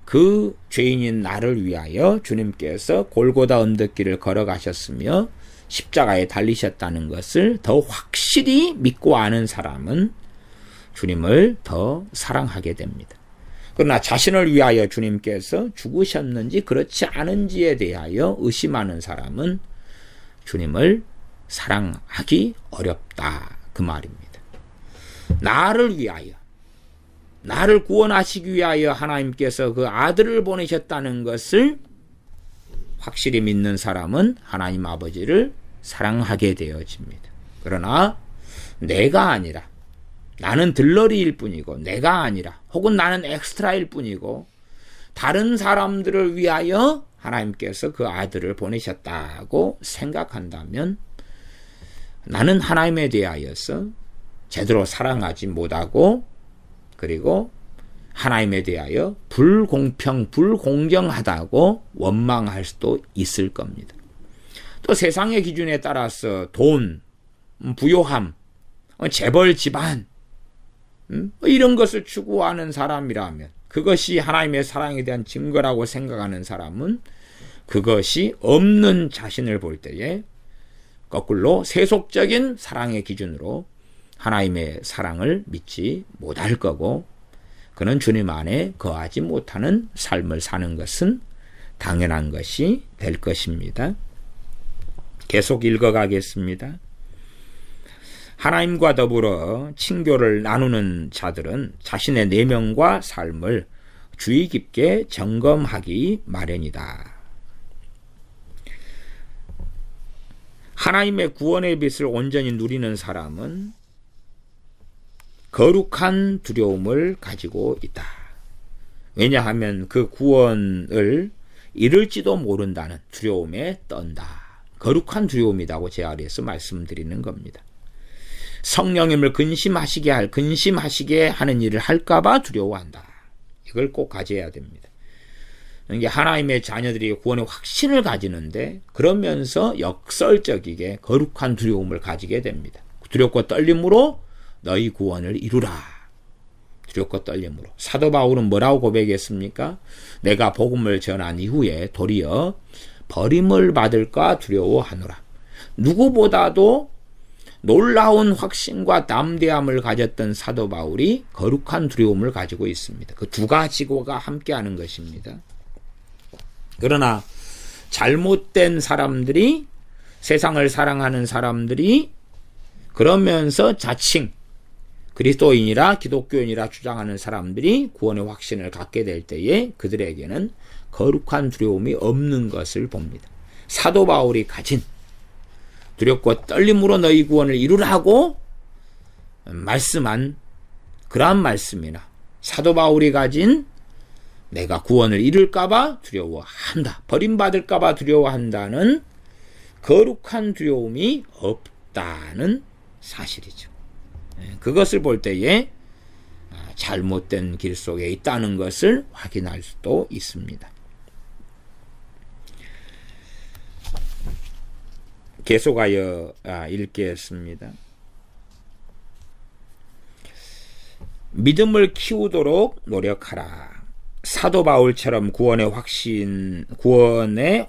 그 죄인인 나를 위하여 주님께서 골고다 언덕길을 걸어가셨으며 십자가에 달리셨다는 것을 더 확실히 믿고 아는 사람은 주님을 더 사랑하게 됩니다. 그러나 자신을 위하여 주님께서 죽으셨는지 그렇지 않은지에 대하여 의심하는 사람은 주님을 사랑하기 어렵다 그 말입니다. 나를 위하여, 나를 구원하시기 위하여 하나님께서 그 아들을 보내셨다는 것을 확실히 믿는 사람은 하나님 아버지를 사랑하게 되어집니다. 그러나 내가 아니라, 나는 들러리일 뿐이고, 내가 아니라, 혹은 나는 엑스트라일 뿐이고, 다른 사람들을 위하여 하나님께서 그 아들을 보내셨다고 생각한다면 나는 하나님에 대하여서 제대로 사랑하지 못하고, 그리고 하나님에 대하여 불공정하다고 원망할 수도 있을 겁니다. 또 세상의 기준에 따라서 돈, 부요함, 재벌 집안 이런 것을 추구하는 사람이라면, 그것이 하나님의 사랑에 대한 증거라고 생각하는 사람은 그것이 없는 자신을 볼 때에 거꾸로 세속적인 사랑의 기준으로 하나님의 사랑을 믿지 못할 거고, 그는 주님 안에 거하지 못하는 삶을 사는 것은 당연한 것이 될 것입니다. 계속 읽어가겠습니다. 하나님과 더불어 친교를 나누는 자들은 자신의 내면과 삶을 주의 깊게 점검하기 마련이다. 하나님의 구원의 빛을 온전히 누리는 사람은 거룩한 두려움을 가지고 있다. 왜냐하면 그 구원을 이룰지도 모른다는 두려움에 떤다. 거룩한 두려움이라고 제 아래에서 말씀드리는 겁니다. 성령님을 근심하시게 하는 일을 할까봐 두려워한다. 이걸 꼭 가져야 됩니다. 이게 하나님의 자녀들이 구원의 확신을 가지는데 그러면서 역설적이게 거룩한 두려움을 가지게 됩니다. 두렵고 떨림으로 너희 구원을 이루라. 두렵고 떨림으로. 사도 바울은 뭐라고 고백했습니까? 내가 복음을 전한 이후에 도리어 버림을 받을까 두려워하노라. 누구보다도 놀라운 확신과 담대함을 가졌던 사도 바울이 거룩한 두려움을 가지고 있습니다. 그 두 가지가 함께하는 것입니다. 그러나 잘못된 사람들이, 세상을 사랑하는 사람들이 그러면서 자칭 그리스도인이라 기독교인이라 주장하는 사람들이 구원의 확신을 갖게 될 때에 그들에게는 거룩한 두려움이 없는 것을 봅니다. 사도 바울이 가진 두렵고 떨림으로 너희 구원을 이루라고 말씀한 그러한 말씀이나 사도 바울이 가진 내가 구원을 이룰까봐 두려워한다, 버림받을까봐 두려워한다는 거룩한 두려움이 있다는 사실이죠. 그것을 볼 때에 잘못된 길 속에 있다는 것을 확인할 수도 있습니다. 계속하여 읽겠습니다. 믿음을 키우도록 노력하라. 사도 바울처럼 구원의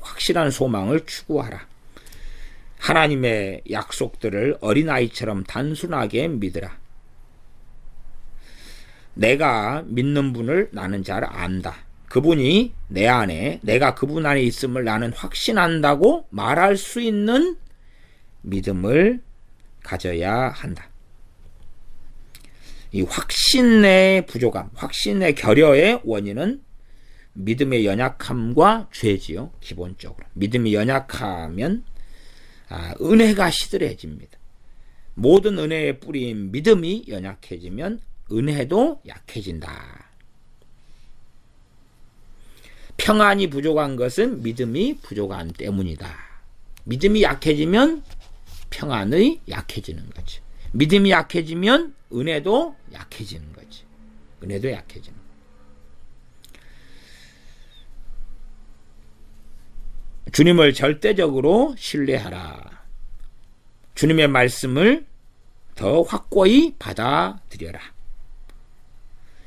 확실한 소망을 추구하라. 하나님의 약속들을 어린아이처럼 단순하게 믿으라. 내가 믿는 분을 나는 잘 안다. 그분이 내 안에, 내가 그분 안에 있음을 나는 확신한다고 말할 수 있는 믿음을 가져야 한다. 이 확신의 부족함, 확신의 결여의 원인은 믿음의 연약함과 죄지요. 기본적으로 믿음이 연약하면 은혜가 시들해집니다. 모든 은혜의 뿌리인 믿음이 연약해지면 은혜도 약해진다. 평안이 부족한 것은 믿음이 부족한 때문이다. 믿음이 약해지면 평안이 약해지는 거죠. 믿음이 약해지면 은혜도 약해지는 거지. 은혜도 약해지는 거지. 주님을 절대적으로 신뢰하라. 주님의 말씀을 더 확고히 받아들여라.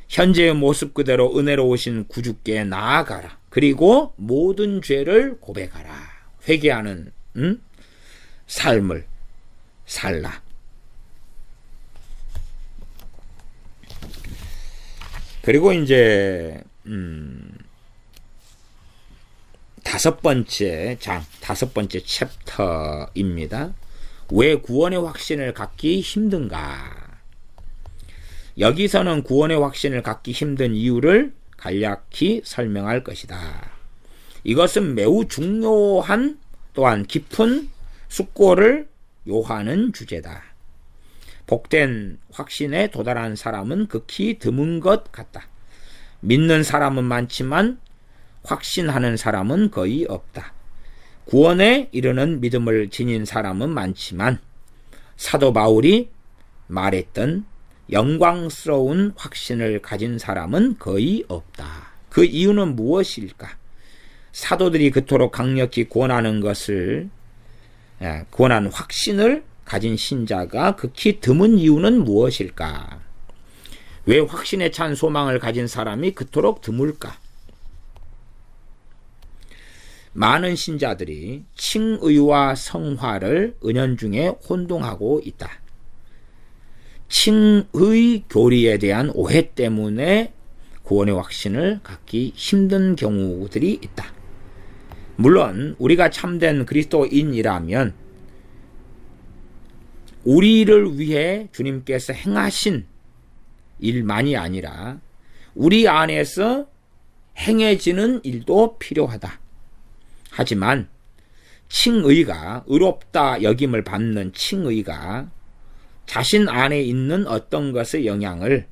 현재의 모습 그대로 은혜로우신 구주께 나아가라. 그리고 모든 죄를 고백하라. 회개하는 삶을 살라. 그리고 이제 다섯 번째 챕터입니다. 왜 구원의 확신을 갖기 힘든가? 여기서는 구원의 확신을 갖기 힘든 이유를 간략히 설명할 것이다. 이것은 매우 중요한 또한 깊은 숙고를 요하는 주제다. 복된 확신에 도달한 사람은 극히 드문 것 같다. 믿는 사람은 많지만 확신하는 사람은 거의 없다. 구원에 이르는 믿음을 지닌 사람은 많지만 사도 바울이 말했던 영광스러운 확신을 가진 사람은 거의 없다. 그 이유는 무엇일까? 사도들이 그토록 강력히 구원하는 확신을 가진 신자가 극히 드문 이유는 무엇일까? 왜 확신에 찬 소망을 가진 사람이 그토록 드물까? 많은 신자들이 칭의와 성화를 은연중에 혼동하고 있다. 칭의 교리에 대한 오해 때문에 구원의 확신을 갖기 힘든 경우들이 있다. 물론 우리가 참된 그리스도인이라면 우리를 위해 주님께서 행하신 일만이 아니라 우리 안에서 행해지는 일도 필요하다. 하지만 칭의가 의롭다 여김을 받는 칭의가 자신 안에 있는 어떤 것의 영향을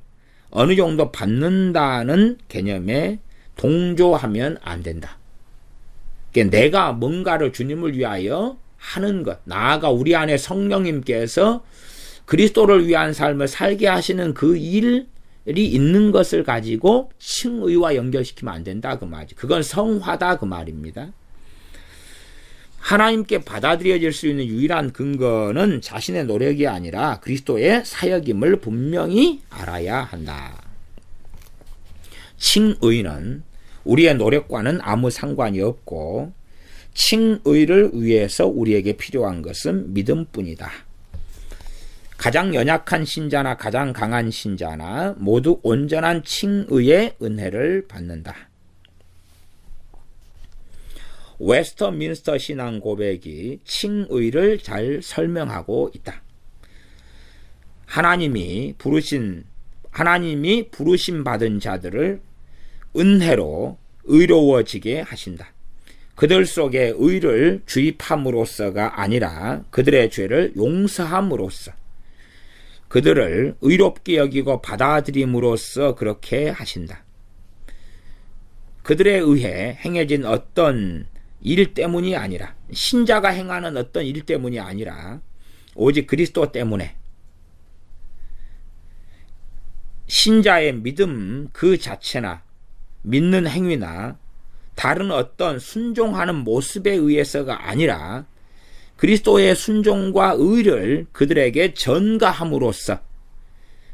어느 정도 받는다는 개념에 동조하면 안 된다. 그러니까 내가 뭔가를 주님을 위하여 하는 것, 나아가 우리 안에 성령님께서 그리스도를 위한 삶을 살게 하시는 그 일이 있는 것을 가지고 칭의와 연결시키면 안 된다 그 말이지. 그건 성화다 그 말입니다. 하나님께 받아들여질 수 있는 유일한 근거는 자신의 노력이 아니라 그리스도의 사역임을 분명히 알아야 한다. 칭의는 우리의 노력과는 아무 상관이 없고 칭의를 위해서 우리에게 필요한 것은 믿음뿐이다. 가장 연약한 신자나 가장 강한 신자나 모두 온전한 칭의의 은혜를 받는다. 웨스터민스터 신앙 고백이 칭의를 잘 설명하고 있다. 하나님이 부르심 받은 자들을 은혜로 의로워지게 하신다. 그들 속에 의를 주입함으로써가 아니라 그들의 죄를 용서함으로써 그들을 의롭게 여기고 받아들임으로써 그렇게 하신다. 그들에 의해 행해진 어떤 일 때문이 아니라 신자가 행하는 어떤 일 때문이 아니라 오직 그리스도 때문에 신자의 믿음 그 자체나 믿는 행위나 다른 어떤 순종하는 모습에 의해서가 아니라 그리스도의 순종과 의를 그들에게 전가함으로써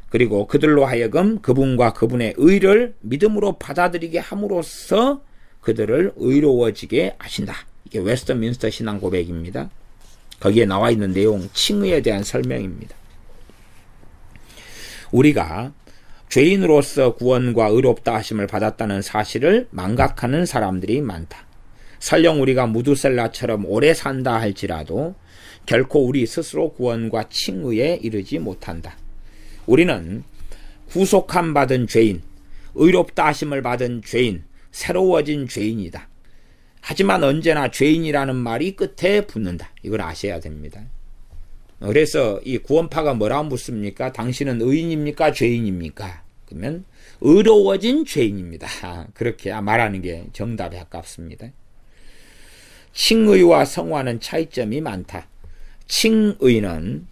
그리고 그들로 하여금 그분과 그분의 의를 믿음으로 받아들이게 함으로써 그들을 의로워지게 하신다. 이게 웨스트민스터 신앙 고백입니다. 거기에 나와 있는 내용, 칭의에 대한 설명입니다. 우리가 죄인으로서 구원과 의롭다 하심을 받았다는 사실을 망각하는 사람들이 많다. 설령 우리가 무두셀라처럼 오래 산다 할지라도 결코 우리 스스로 구원과 칭의에 이르지 못한다. 우리는 구속함 받은 죄인, 의롭다 하심을 받은 죄인, 새로워진 죄인이다. 하지만 언제나 죄인이라는 말이 끝에 붙는다. 이걸 아셔야 됩니다. 그래서 이 구원파가 뭐라고 묻습니까? 당신은 의인입니까? 죄인입니까? 그러면 의로워진 죄인입니다. 그렇게 말하는 게 정답에 가깝습니다. 칭의와 성화는 차이점이 많다. 칭의는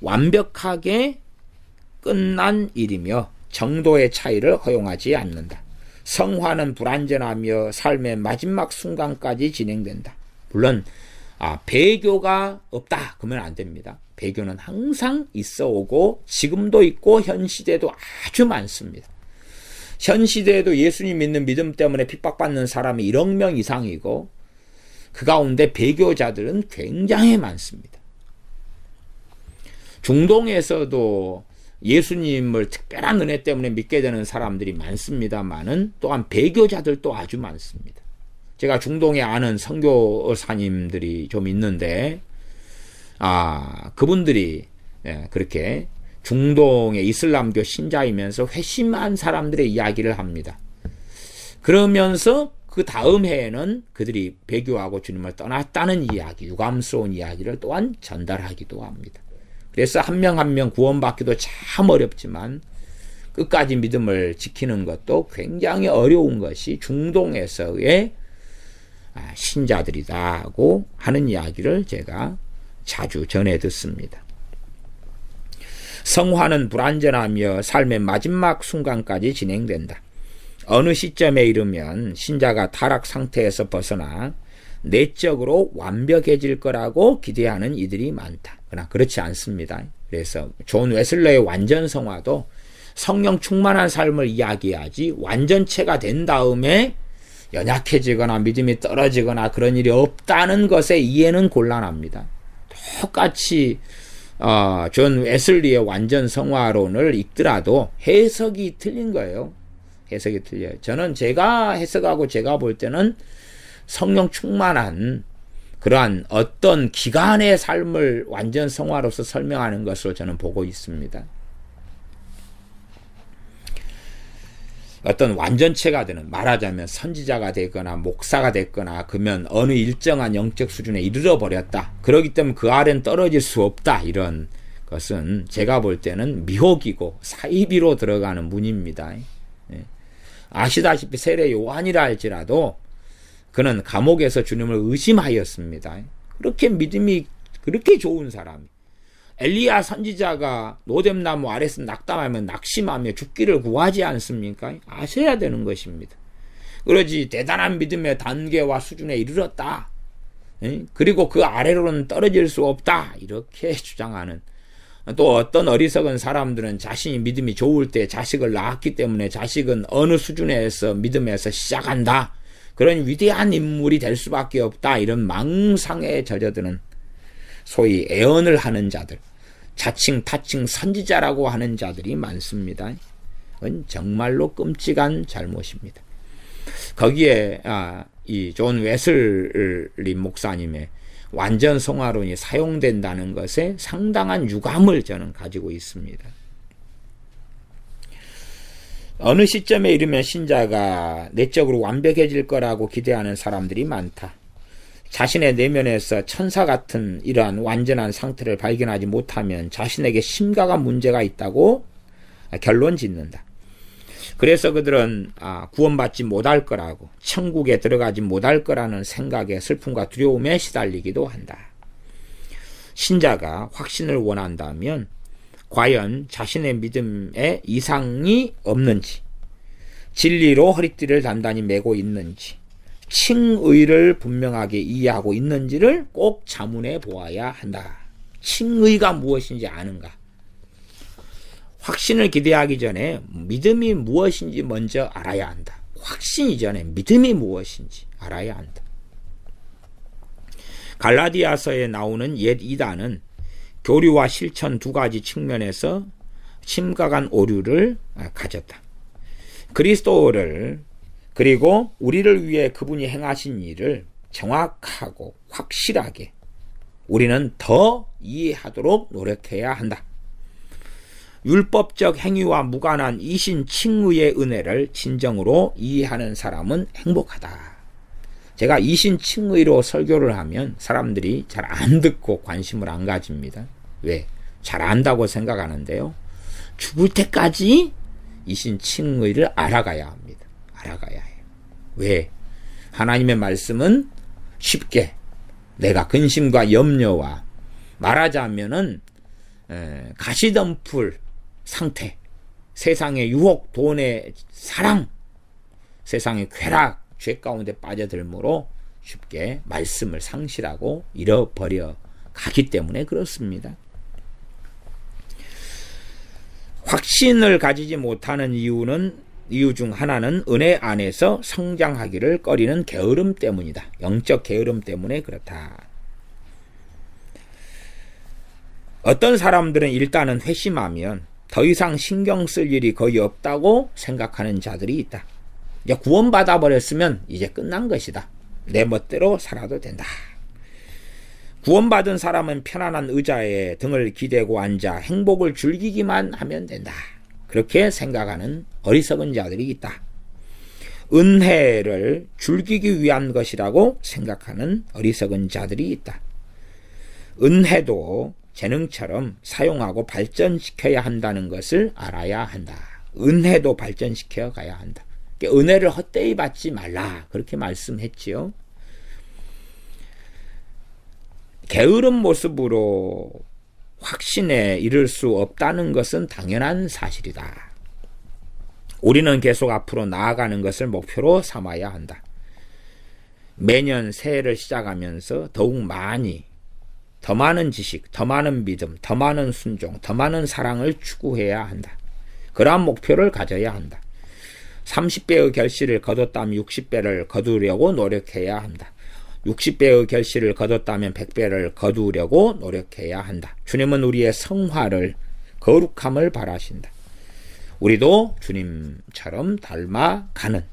완벽하게 끝난 일이며 정도의 차이를 허용하지 않는다. 성화는 불완전하며 삶의 마지막 순간까지 진행된다. 물론 배교가 없다 그러면 안 됩니다. 배교는 항상 있어 오고 지금도 있고 현 시대에도 아주 많습니다. 현 시대에도 예수님 믿는 믿음 때문에 핍박받는 사람이 1억 명 이상이고 그 가운데 배교자들은 굉장히 많습니다. 중동에서도 예수님을 특별한 은혜 때문에 믿게 되는 사람들이 많습니다만은 또한 배교자들도 아주 많습니다. 제가 중동에 아는 선교사님들이 좀 있는데 그분들이 그렇게 중동의 이슬람교 신자이면서 회심한 사람들의 이야기를 합니다. 그러면서 그 다음 해에는 그들이 배교하고 주님을 떠났다는 이야기, 유감스러운 이야기를 또한 전달하기도 합니다. 그래서 한 명 한 명 구원받기도 참 어렵지만 끝까지 믿음을 지키는 것도 굉장히 어려운 것이 중동에서의 신자들이다고 하는 이야기를 제가 자주 전해 듣습니다. 성화는 불완전하며 삶의 마지막 순간까지 진행된다. 어느 시점에 이르면 신자가 타락 상태에서 벗어나 내적으로 완벽해질 거라고 기대하는 이들이 많다. 그러나 그렇지 않습니다. 그래서 존 웨슬러의 완전 성화도 성령 충만한 삶을 이야기하지 완전체가 된 다음에 연약해지거나 믿음이 떨어지거나 그런 일이 없다는 것에 이해는 곤란합니다. 똑같이 존 웨슬리의 완전 성화론을 읽더라도 해석이 틀린 거예요. 해석이 틀려요. 저는 제가 해석하고 제가 볼 때는 성령 충만한 그러한 어떤 기간의 삶을 완전 성화로서 설명하는 것으로 저는 보고 있습니다. 어떤 완전체가 되는, 말하자면 선지자가 되거나 목사가 됐거나 그러면 어느 일정한 영적 수준에 이르러 버렸다. 그렇기 때문에 그 아래는 떨어질 수 없다. 이런 것은 제가 볼 때는 미혹이고 사이비로 들어가는 문입니다. 아시다시피 세례 요한이라 할지라도 그는 감옥에서 주님을 의심하였습니다. 그렇게 믿음이 그렇게 좋은 사람이. 엘리야 선지자가 노뎀나무 아래서 낙담하면 낙심하며 죽기를 구하지 않습니까? 아셔야 되는 것입니다. 그러지 대단한 믿음의 단계와 수준에 이르렀다. 그리고 그 아래로는 떨어질 수 없다. 이렇게 주장하는. 또 어떤 어리석은 사람들은 자신이 믿음이 좋을 때 자식을 낳았기 때문에 자식은 어느 수준에서 믿음에서 시작한다. 그런 위대한 인물이 될 수밖에 없다. 이런 망상에 젖어드는 소위 애언을 하는 자들, 자칭 타칭 선지자라고 하는 자들이 많습니다. 그건 정말로 끔찍한 잘못입니다. 거기에 이 존 웨슬리 목사님의 완전 성화론이 사용된다는 것에 상당한 유감을 저는 가지고 있습니다. 어느 시점에 이르면 신자가 내적으로 완벽해질 거라고 기대하는 사람들이 많다. 자신의 내면에서 천사 같은 이러한 완전한 상태를 발견하지 못하면 자신에게 심각한 문제가 있다고 결론 짓는다. 그래서 그들은 구원받지 못할 거라고, 천국에 들어가지 못할 거라는 생각에 슬픔과 두려움에 시달리기도 한다. 신자가 확신을 원한다면 과연 자신의 믿음에 이상이 없는지, 진리로 허리띠를 단단히 메고 있는지, 칭의를 분명하게 이해하고 있는지를 꼭 자문해 보아야 한다. 칭의가 무엇인지 아는가? 확신을 기대하기 전에 믿음이 무엇인지 먼저 알아야 한다. 확신 이전에 믿음이 무엇인지 알아야 한다. 갈라디아서에 나오는 옛 이단은 교리와 실천 두 가지 측면에서 심각한 오류를 가졌다. 그리스도를 그리고 우리를 위해 그분이 행하신 일을 정확하고 확실하게 우리는 더 이해하도록 노력해야 한다. 율법적 행위와 무관한 이신칭의의 은혜를 진정으로 이해하는 사람은 행복하다. 제가 이신칭의로 설교를 하면 사람들이 잘 안 듣고 관심을 안 가집니다. 왜? 잘 안다고 생각하는데요. 죽을 때까지 이신칭의를 알아가야 합니다. 알아가야 해요. 왜? 하나님의 말씀은 쉽게 내가 근심과 염려와 말하자면은 가시덤불 상태, 세상의 유혹, 돈의 사랑, 세상의 쾌락, 죄 가운데 빠져들므로 쉽게 말씀을 상실하고 잃어버려 가기 때문에 그렇습니다. 확신을 가지지 못하는 이유 중 하나는 은혜 안에서 성장하기를 꺼리는 게으름 때문이다. 영적 게으름 때문에 그렇다. 어떤 사람들은 일단은 회심하면 더 이상 신경 쓸 일이 거의 없다고 생각하는 자들이 있다. 이제 구원받아 버렸으면 이제 끝난 것이다. 내 멋대로 살아도 된다. 구원받은 사람은 편안한 의자에 등을 기대고 앉아 행복을 즐기기만 하면 된다. 그렇게 생각하는 어리석은 자들이 있다. 은혜를 즐기기 위한 것이라고 생각하는 어리석은 자들이 있다. 은혜도 재능처럼 사용하고 발전시켜야 한다는 것을 알아야 한다. 은혜도 발전시켜 가야 한다. 은혜를 헛되이 받지 말라. 그렇게 말씀했지요. 게으른 모습으로 확신에 이를 수 없다는 것은 당연한 사실이다. 우리는 계속 앞으로 나아가는 것을 목표로 삼아야 한다. 매년 새해를 시작하면서 더욱 많이 더 많은 지식, 더 많은 믿음, 더 많은 순종, 더 많은 사랑을 추구해야 한다. 그러한 목표를 가져야 한다. 30배의 결실을 거뒀다면 60배를 거두려고 노력해야 한다. 60배의 결실을 거뒀다면 100배를 거두려고 노력해야 한다. 주님은 우리의 성화를, 거룩함을 바라신다. 우리도 주님처럼 닮아가는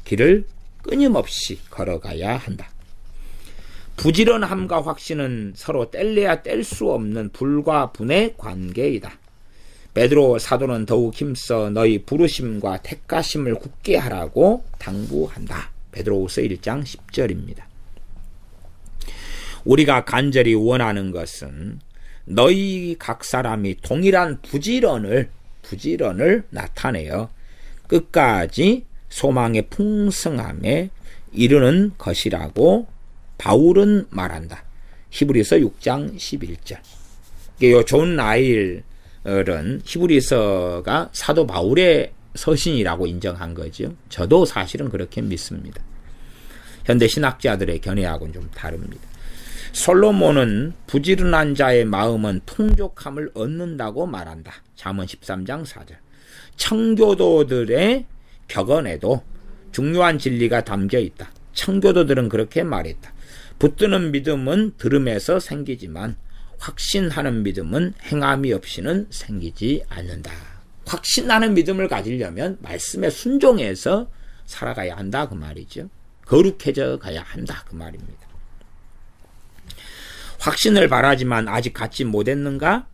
길을 끊임없이 걸어가야 한다. 부지런함과 확신은 서로 뗄래야 뗄 수 없는 불과 분의 관계이다. 베드로 사도는 더욱 힘써 너희 부르심과 택가심을 굳게 하라고 당부한다. 베드로후서 1장 10절입니다. 우리가 간절히 원하는 것은 너희 각 사람이 동일한 부지런을 나타내어 끝까지 소망의 풍성함에 이르는 것이라고 바울은 말한다. 히브리서 6장 11절. 이 존 라일은 히브리서가 사도 바울의 서신이라고 인정한 거죠. 저도 사실은 그렇게 믿습니다. 현대 신학자들의 견해하고는 좀 다릅니다. 솔로몬은 부지런한 자의 마음은 풍족함을 얻는다고 말한다. 잠언 13장 4절. 청교도들의 격언에도 중요한 진리가 담겨 있다. 청교도들은 그렇게 말했다. 붙드는 믿음은 들음에서 생기지만 확신하는 믿음은 행함이 없이는 생기지 않는다. 확신하는 믿음을 가지려면 말씀에 순종해서 살아가야 한다 그 말이죠. 거룩해져 가야 한다 그 말입니다. 확신을 바라지만 아직 갖지 못했는가?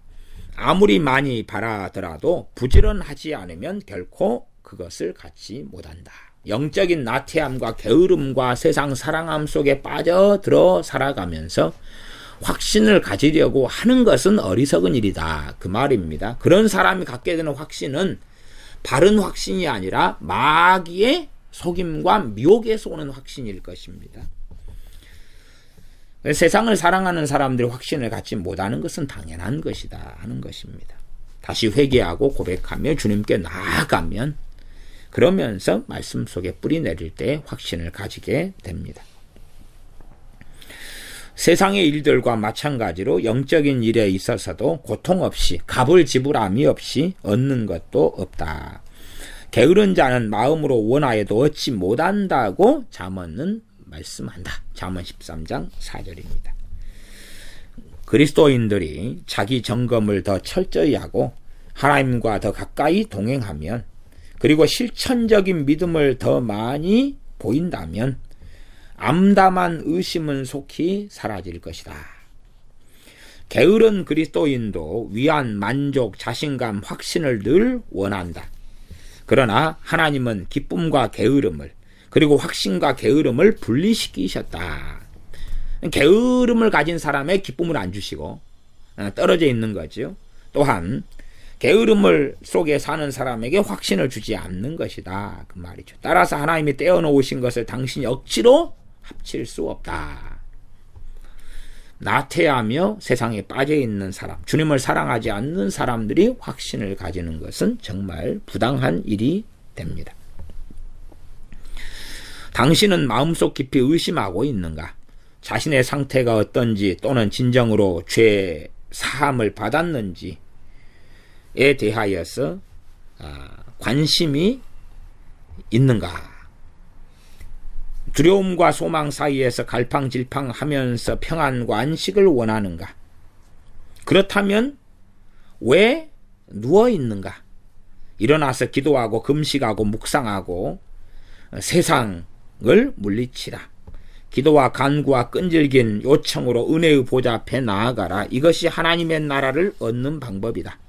아무리 많이 바라더라도 부지런하지 않으면 결코 그것을 갖지 못한다. 영적인 나태함과 게으름과 세상 사랑함 속에 빠져들어 살아가면서 확신을 가지려고 하는 것은 어리석은 일이다 그 말입니다. 그런 사람이 갖게 되는 확신은 바른 확신이 아니라 마귀의 속임과 미혹에서 오는 확신일 것입니다. 세상을 사랑하는 사람들이 확신을 갖지 못하는 것은 당연한 것이다 하는 것입니다. 다시 회개하고 고백하며 주님께 나아가면, 그러면서 말씀 속에 뿌리 내릴 때 확신을 가지게 됩니다. 세상의 일들과 마찬가지로 영적인 일에 있어서도 고통 없이, 갑을 지불함이 없이 얻는 것도 없다. 게으른 자는 마음으로 원하여도 얻지 못한다고 잠언은 말씀한다. 잠언 13장 4절입니다. 그리스도인들이 자기 점검을 더 철저히 하고 하나님과 더 가까이 동행하면, 그리고 실천적인 믿음을 더 많이 보인다면 암담한 의심은 속히 사라질 것이다. 게으른 그리스도인도 위안, 만족, 자신감, 확신을 늘 원한다. 그러나 하나님은 기쁨과 게으름을, 그리고 확신과 게으름을 분리시키셨다. 게으름을 가진 사람의 기쁨을 안 주시고 떨어져 있는 거죠. 또한 게으름을 속에 사는 사람에게 확신을 주지 않는 것이다, 그 말이죠. 따라서 하나님이 떼어놓으신 것을 당신이 억지로 합칠 수 없다. 나태하며 세상에 빠져있는 사람, 주님을 사랑하지 않는 사람들이 확신을 가지는 것은 정말 부당한 일이 됩니다. 당신은 마음속 깊이 의심하고 있는가? 자신의 상태가 어떤지, 또는 진정으로 죄 사함을 받았는지에 대하여서 관심이 있는가? 두려움과 소망 사이에서 갈팡질팡하면서 평안과 안식을 원하는가? 그렇다면 왜 누워 있는가? 일어나서 기도하고 금식하고 묵상하고 세상을 물리치라. 기도와 간구와 끈질긴 요청으로 은혜의 보좌 앞에 나아가라. 이것이 하나님의 나라를 얻는 방법이다.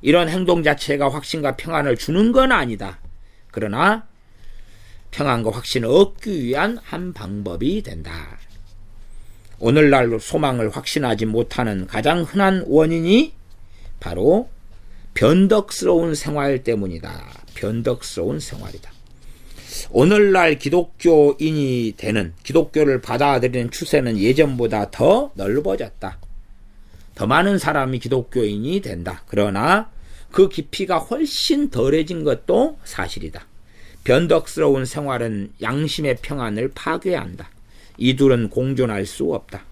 이런 행동 자체가 확신과 평안을 주는 건 아니다. 그러나 평안과 확신을 얻기 위한 한 방법이 된다. 오늘날 소망을 확신하지 못하는 가장 흔한 원인이 바로 변덕스러운 생활 때문이다. 변덕스러운 생활이다. 오늘날 기독교인이 되는, 기독교를 받아들이는 추세는 예전보다 더 넓어졌다. 더 많은 사람이 기독교인이 된다. 그러나 그 깊이가 훨씬 덜해진 것도 사실이다. 변덕스러운 생활은 양심의 평안을 파괴한다. 이 둘은 공존할 수 없다.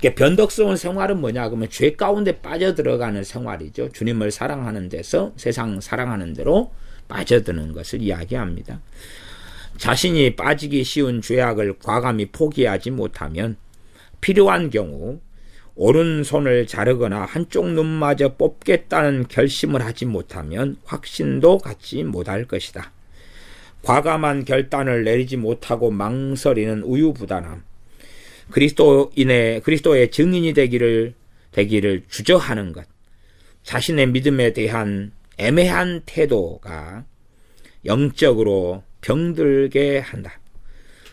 변덕스러운 생활은 뭐냐 그러면 죄 가운데 빠져들어가는 생활이죠. 주님을 사랑하는 데서 세상 사랑하는 대로 빠져드는 것을 이야기합니다. 자신이 빠지기 쉬운 죄악을 과감히 포기하지 못하면 필요한 경우 오른손을 자르거나 한쪽 눈마저 뽑겠다는 결심을 하지 못하면 확신도 갖지 못할 것이다. 과감한 결단을 내리지 못하고 망설이는 우유부단함, 그리스도의 증인이 되기를 주저하는 것, 자신의 믿음에 대한 애매한 태도가 영적으로 병들게 한다.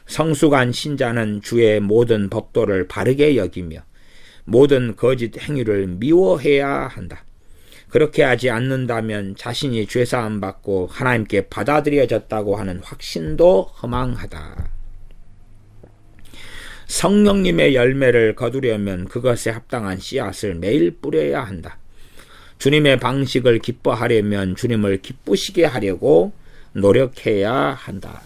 성숙한 신자는 주의 모든 법도를 바르게 여기며 모든 거짓 행위를 미워해야 한다. 그렇게 하지 않는다면 자신이 죄사함 받고 하나님께 받아들여졌다고 하는 확신도 허망하다. 성령님의 열매를 거두려면 그것에 합당한 씨앗을 매일 뿌려야 한다. 주님의 방식을 기뻐하려면 주님을 기쁘시게 하려고 노력해야 한다.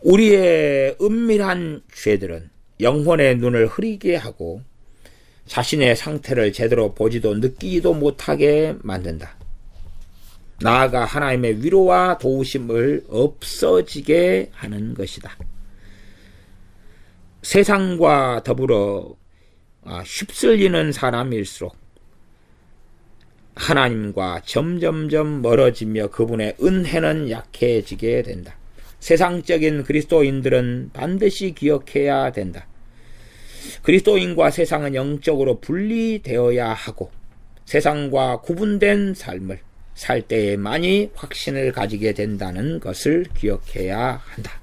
우리의 은밀한 죄들은 영혼의 눈을 흐리게 하고 자신의 상태를 제대로 보지도 느끼지도 못하게 만든다. 나아가 하나님의 위로와 도우심을 없어지게 하는 것이다. 세상과 더불어 휩쓸리는 사람일수록 하나님과 점점점 멀어지며 그분의 은혜는 약해지게 된다. 세상적인 그리스도인들은 반드시 기억해야 된다. 그리스도인과 세상은 영적으로 분리되어야 하고 세상과 구분된 삶을 살 때에만이 확신을 가지게 된다는 것을 기억해야 한다.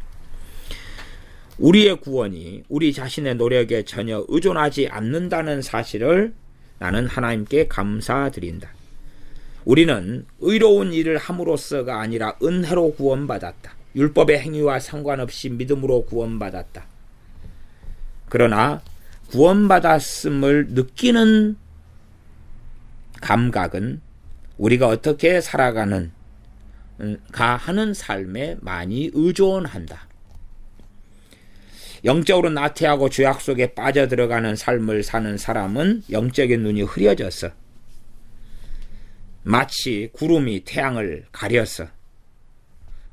우리의 구원이 우리 자신의 노력에 전혀 의존하지 않는다는 사실을 나는 하나님께 감사드린다. 우리는 의로운 일을 함으로써가 아니라 은혜로 구원받았다. 율법의 행위와 상관없이 믿음으로 구원받았다. 그러나 구원받았음을 느끼는 감각은 우리가 어떻게 살아가는 하는 삶에 많이 의존한다. 영적으로 나태하고 죄악 속에 빠져들어가는 삶을 사는 사람은 영적인 눈이 흐려져서 마치 구름이 태양을 가려서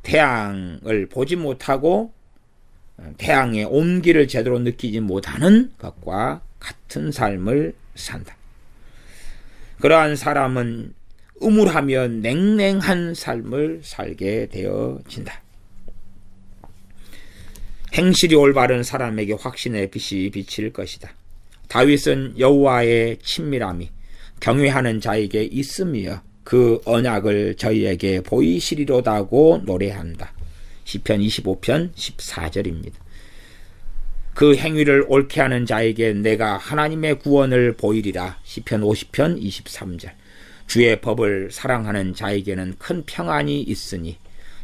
태양을 보지 못하고 태양의 온기를 제대로 느끼지 못하는 것과 같은 삶을 산다. 그러한 사람은 음울하며 냉랭한 삶을 살게 되어진다. 행실이 올바른 사람에게 확신의 빛이 비칠 것이다. 다윗은 여호와의 친밀함이 경외하는 자에게 있으며 그 언약을 저희에게 보이시리로다고 노래한다. 시편 25편 14절입니다. 그 행위를 옳게 하는 자에게 내가 하나님의 구원을 보이리라. 시편 50편 23절. 주의 법을 사랑하는 자에게는 큰 평안이 있으니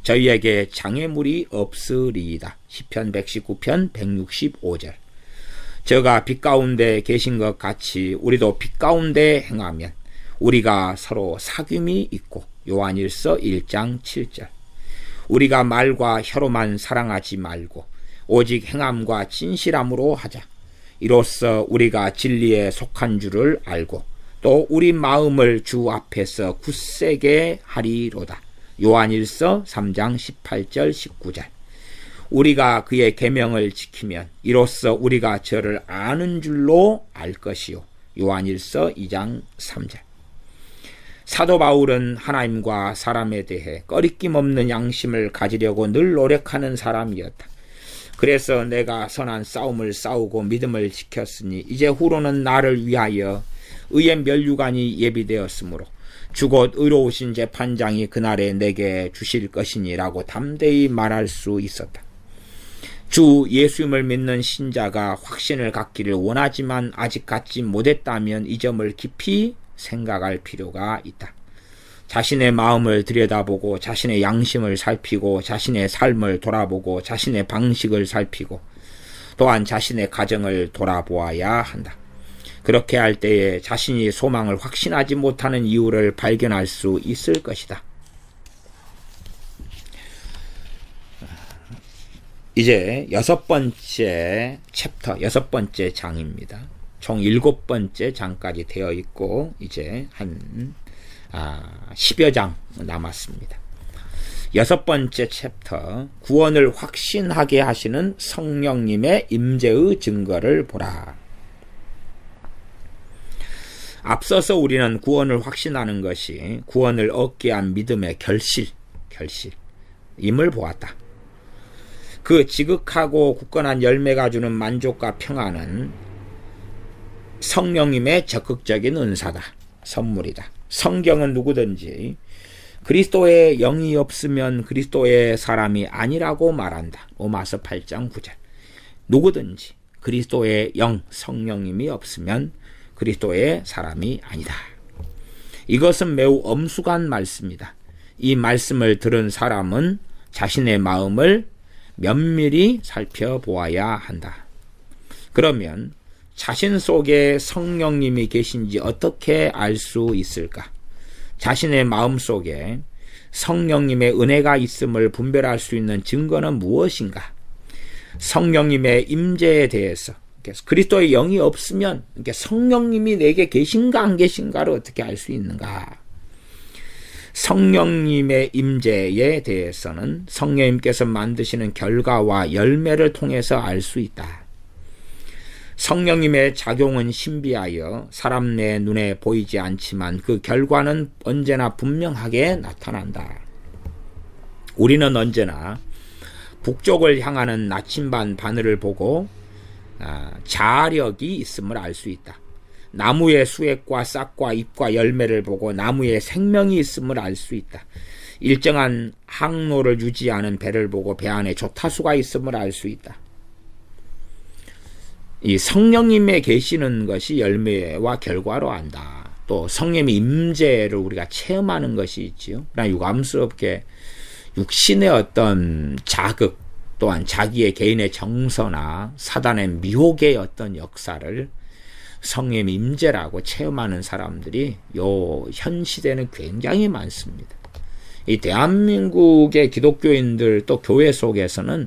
저희에게 장애물이 없으리이다. 시편 119편 165절. 저가 빛 가운데 계신 것 같이 우리도 빛 가운데 행하면 우리가 서로 사귐이 있고. 요한일서 1장 7절. 우리가 말과 혀로만 사랑하지 말고 오직 행함과 진실함으로 하자. 이로써 우리가 진리에 속한 줄을 알고 또 우리 마음을 주 앞에서 굳세게 하리로다. 요한일서 3장 18절 19절. 우리가 그의 계명을 지키면 이로써 우리가 저를 아는 줄로 알 것이요. 요한일서 2장 3절. 사도 바울은 하나님과 사람에 대해 꺼리낌 없는 양심을 가지려고 늘 노력하는 사람이었다. 그래서 내가 선한 싸움을 싸우고 믿음을 지켰으니 이제 후로는 나를 위하여 의의 면류관이 예비되었으므로 주 곧 의로우신 재판장이 그날에 내게 주실 것이니라고 담대히 말할 수 있었다. 주 예수님을 믿는 신자가 확신을 갖기를 원하지만 아직 갖지 못했다면 이 점을 깊이 생각할 필요가 있다. 자신의 마음을 들여다보고 자신의 양심을 살피고 자신의 삶을 돌아보고 자신의 방식을 살피고 또한 자신의 가정을 돌아보아야 한다. 그렇게 할 때에 자신이 소망을 확신하지 못하는 이유를 발견할 수 있을 것이다. 이제 6번째 챕터, 6번째 장입니다. 총 7번째 장까지 되어 있고 이제 한 10여 장 남았습니다. 6번째 챕터, 구원을 확신하게 하시는 성령님의 임재의 증거를 보라. 앞서서 우리는 구원을 확신하는 것이 구원을 얻게 한 믿음의 결실임을 보았다. 그 지극하고 굳건한 열매가 주는 만족과 평안은 성령님의 적극적인 은사다. 선물이다. 성경은 누구든지 그리스도의 영이 없으면 그리스도의 사람이 아니라고 말한다. 로마서 8장 9절. 누구든지 그리스도의 영, 성령님이 없으면 그리스도의 사람이 아니다. 이것은 매우 엄숙한 말씀이다. 이 말씀을 들은 사람은 자신의 마음을 면밀히 살펴보아야 한다. 그러면 자신 속에 성령님이 계신지 어떻게 알 수 있을까? 자신의 마음 속에 성령님의 은혜가 있음을 분별할 수 있는 증거는 무엇인가? 성령님의 임재에 대해서 그리스도의 영이 없으면 성령님이 내게 계신가 안 계신가를 어떻게 알 수 있는가? 성령님의 임재에 대해서는 성령님께서 만드시는 결과와 열매를 통해서 알 수 있다. 성령님의 작용은 신비하여 사람 내 눈에 보이지 않지만 그 결과는 언제나 분명하게 나타난다. 우리는 언제나 북쪽을 향하는 나침반 바늘을 보고 자력이 있음을 알 수 있다. 나무의 수액과 싹과 잎과 열매를 보고 나무에 생명이 있음을 알 수 있다. 일정한 항로를 유지하는 배를 보고 배 안에 조타수가 있음을 알 수 있다. 이 성령님의 계시는 것이 열매와 결과로 안다. 또 성령의 임재를 우리가 체험하는 것이 있지요. 그러나 유감스럽게 육신의 어떤 자극 또한 자기의 개인의 정서나 사단의 미혹의 어떤 역사를 성령의 임재라고 체험하는 사람들이 현 시대는 굉장히 많습니다. 이 대한민국의 기독교인들 또 교회 속에서는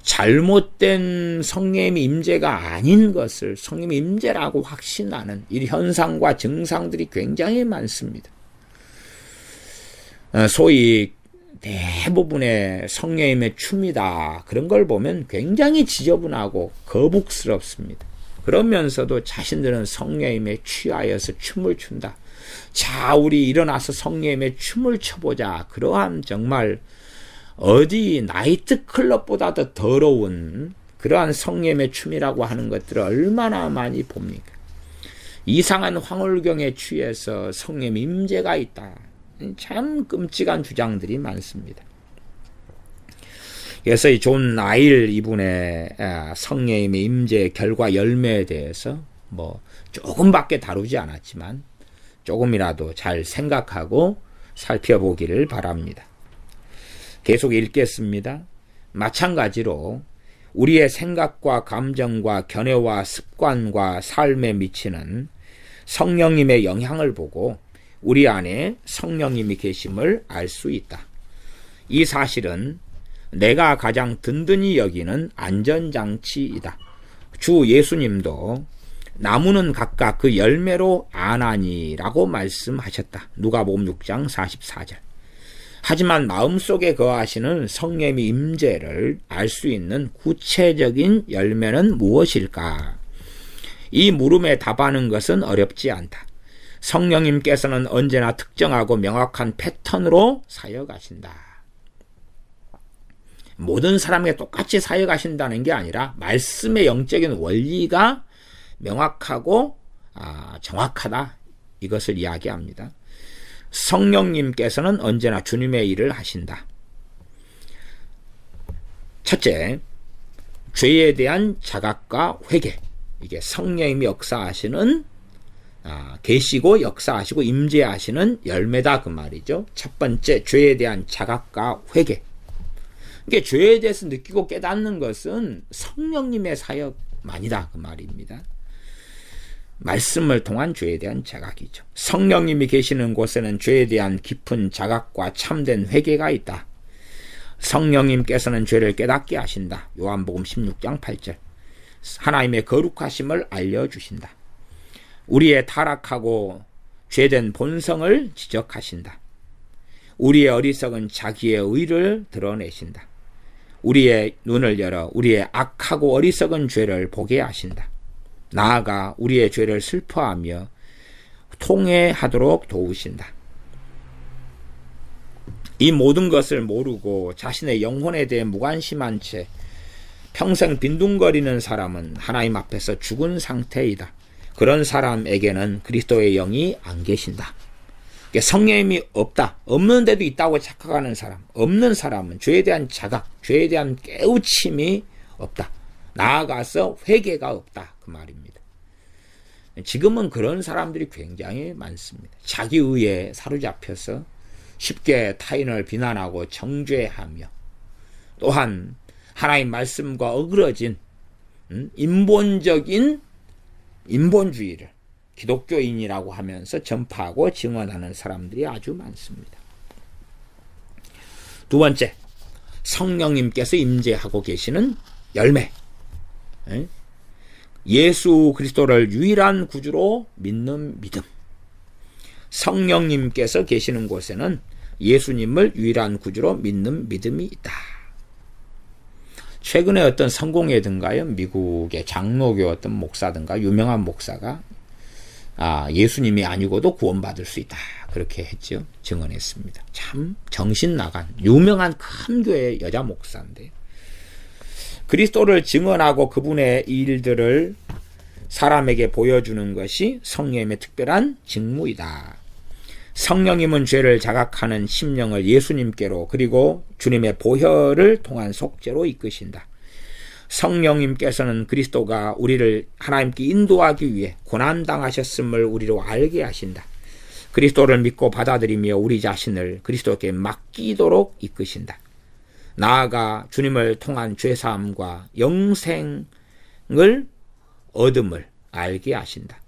잘못된 성령의 임재가 아닌 것을 성령의 임재라고 확신하는 이 현상과 증상들이 굉장히 많습니다. 소위 대부분의 성령님의 춤이다. 그런 걸 보면 굉장히 지저분하고 거북스럽습니다. 그러면서도 자신들은 성령님에 취하여서 춤을 춘다. 자, 우리 일어나서 성령님의 춤을 춰보자. 그러한 정말 어디 나이트클럽보다 더 더러운 그러한 성령님의 춤이라고 하는 것들을 얼마나 많이 봅니까? 이상한 황홀경에 취해서 성령님 임재가 있다. 참 끔찍한 주장들이 많습니다. 그래서 이 존 나일 이분의 성령님의 임재 결과 열매에 대해서 조금밖에 다루지 않았지만 조금이라도 잘 생각하고 살펴보기를 바랍니다. 계속 읽겠습니다. 마찬가지로 우리의 생각과 감정과 견해와 습관과 삶에 미치는 성령님의 영향을 보고 우리 안에 성령님이 계심을 알 수 있다. 이 사실은 내가 가장 든든히 여기는 안전장치이다. 주 예수님도 나무는 각각 그 열매로 아나니라고 말씀하셨다. 누가복음 6장 44절. 하지만 마음속에 거하시는 성령의 임재를 알 수 있는 구체적인 열매는 무엇일까? 이 물음에 답하는 것은 어렵지 않다. 성령님께서는 언제나 특정하고 명확한 패턴으로 사역하신다. 모든 사람에게 똑같이 사역하신다는 게 아니라 말씀의 영적인 원리가 명확하고 정확하다. 이것을 이야기합니다. 성령님께서는 언제나 주님의 일을 하신다. 첫째, 죄에 대한 자각과 회개. 이게 성령님이 역사하시는 계시고 역사하시고 임재하시는 열매다 그 말이죠. 첫 번째, 죄에 대한 자각과 회개. 이게 죄에 대해서 느끼고 깨닫는 것은 성령님의 사역만이다 그 말입니다. 말씀을 통한 죄에 대한 자각이죠. 성령님이 계시는 곳에는 죄에 대한 깊은 자각과 참된 회개가 있다. 성령님께서는 죄를 깨닫게 하신다. 요한복음 16장 8절. 하나님의 거룩하심을 알려주신다. 우리의 타락하고 죄된 본성을 지적하신다. 우리의 어리석은 자기의 의를 드러내신다. 우리의 눈을 열어 우리의 악하고 어리석은 죄를 보게 하신다. 나아가 우리의 죄를 슬퍼하며 통회하도록 도우신다. 이 모든 것을 모르고 자신의 영혼에 대해 무관심한 채 평생 빈둥거리는 사람은 하나님 앞에서 죽은 상태이다. 그런 사람에게는 그리스도의 영이 안 계신다. 성령님이 없다. 없는데도 있다고 착각하는 사람. 없는 사람은 죄에 대한 자각, 죄에 대한 깨우침이 없다. 나아가서 회개가 없다. 그 말입니다. 지금은 그런 사람들이 굉장히 많습니다. 자기 의에 사로잡혀서 쉽게 타인을 비난하고 정죄하며 또한 하나님 말씀과 어그러진 인본적인 인본주의를 기독교인이라고 하면서 전파하고 증언하는 사람들이 아주 많습니다. 두 번째, 성령님께서 임재하고 계시는 열매. 예수 그리스도를 유일한 구주로 믿는 믿음. 성령님께서 계시는 곳에는 예수님을 유일한 구주로 믿는 믿음이 있다. 최근에 어떤 성공회든가요? 미국의 장로교 어떤 목사든가 유명한 목사가 예수님이 아니고도 구원받을 수 있다. 그렇게 했죠. 증언했습니다. 참 정신 나간 유명한 큰 교회의 여자 목사인데 그리스도를 증언하고 그분의 일들을 사람에게 보여주는 것이 성령님의 특별한 직무이다. 성령님은 죄를 자각하는 심령을 예수님께로 그리고 주님의 보혈을 통한 속죄로 이끄신다. 성령님께서는 그리스도가 우리를 하나님께 인도하기 위해 고난당하셨음을 우리로 알게 하신다. 그리스도를 믿고 받아들이며 우리 자신을 그리스도께 맡기도록 이끄신다. 나아가 주님을 통한 죄사함과 영생을 얻음을 알게 하신다.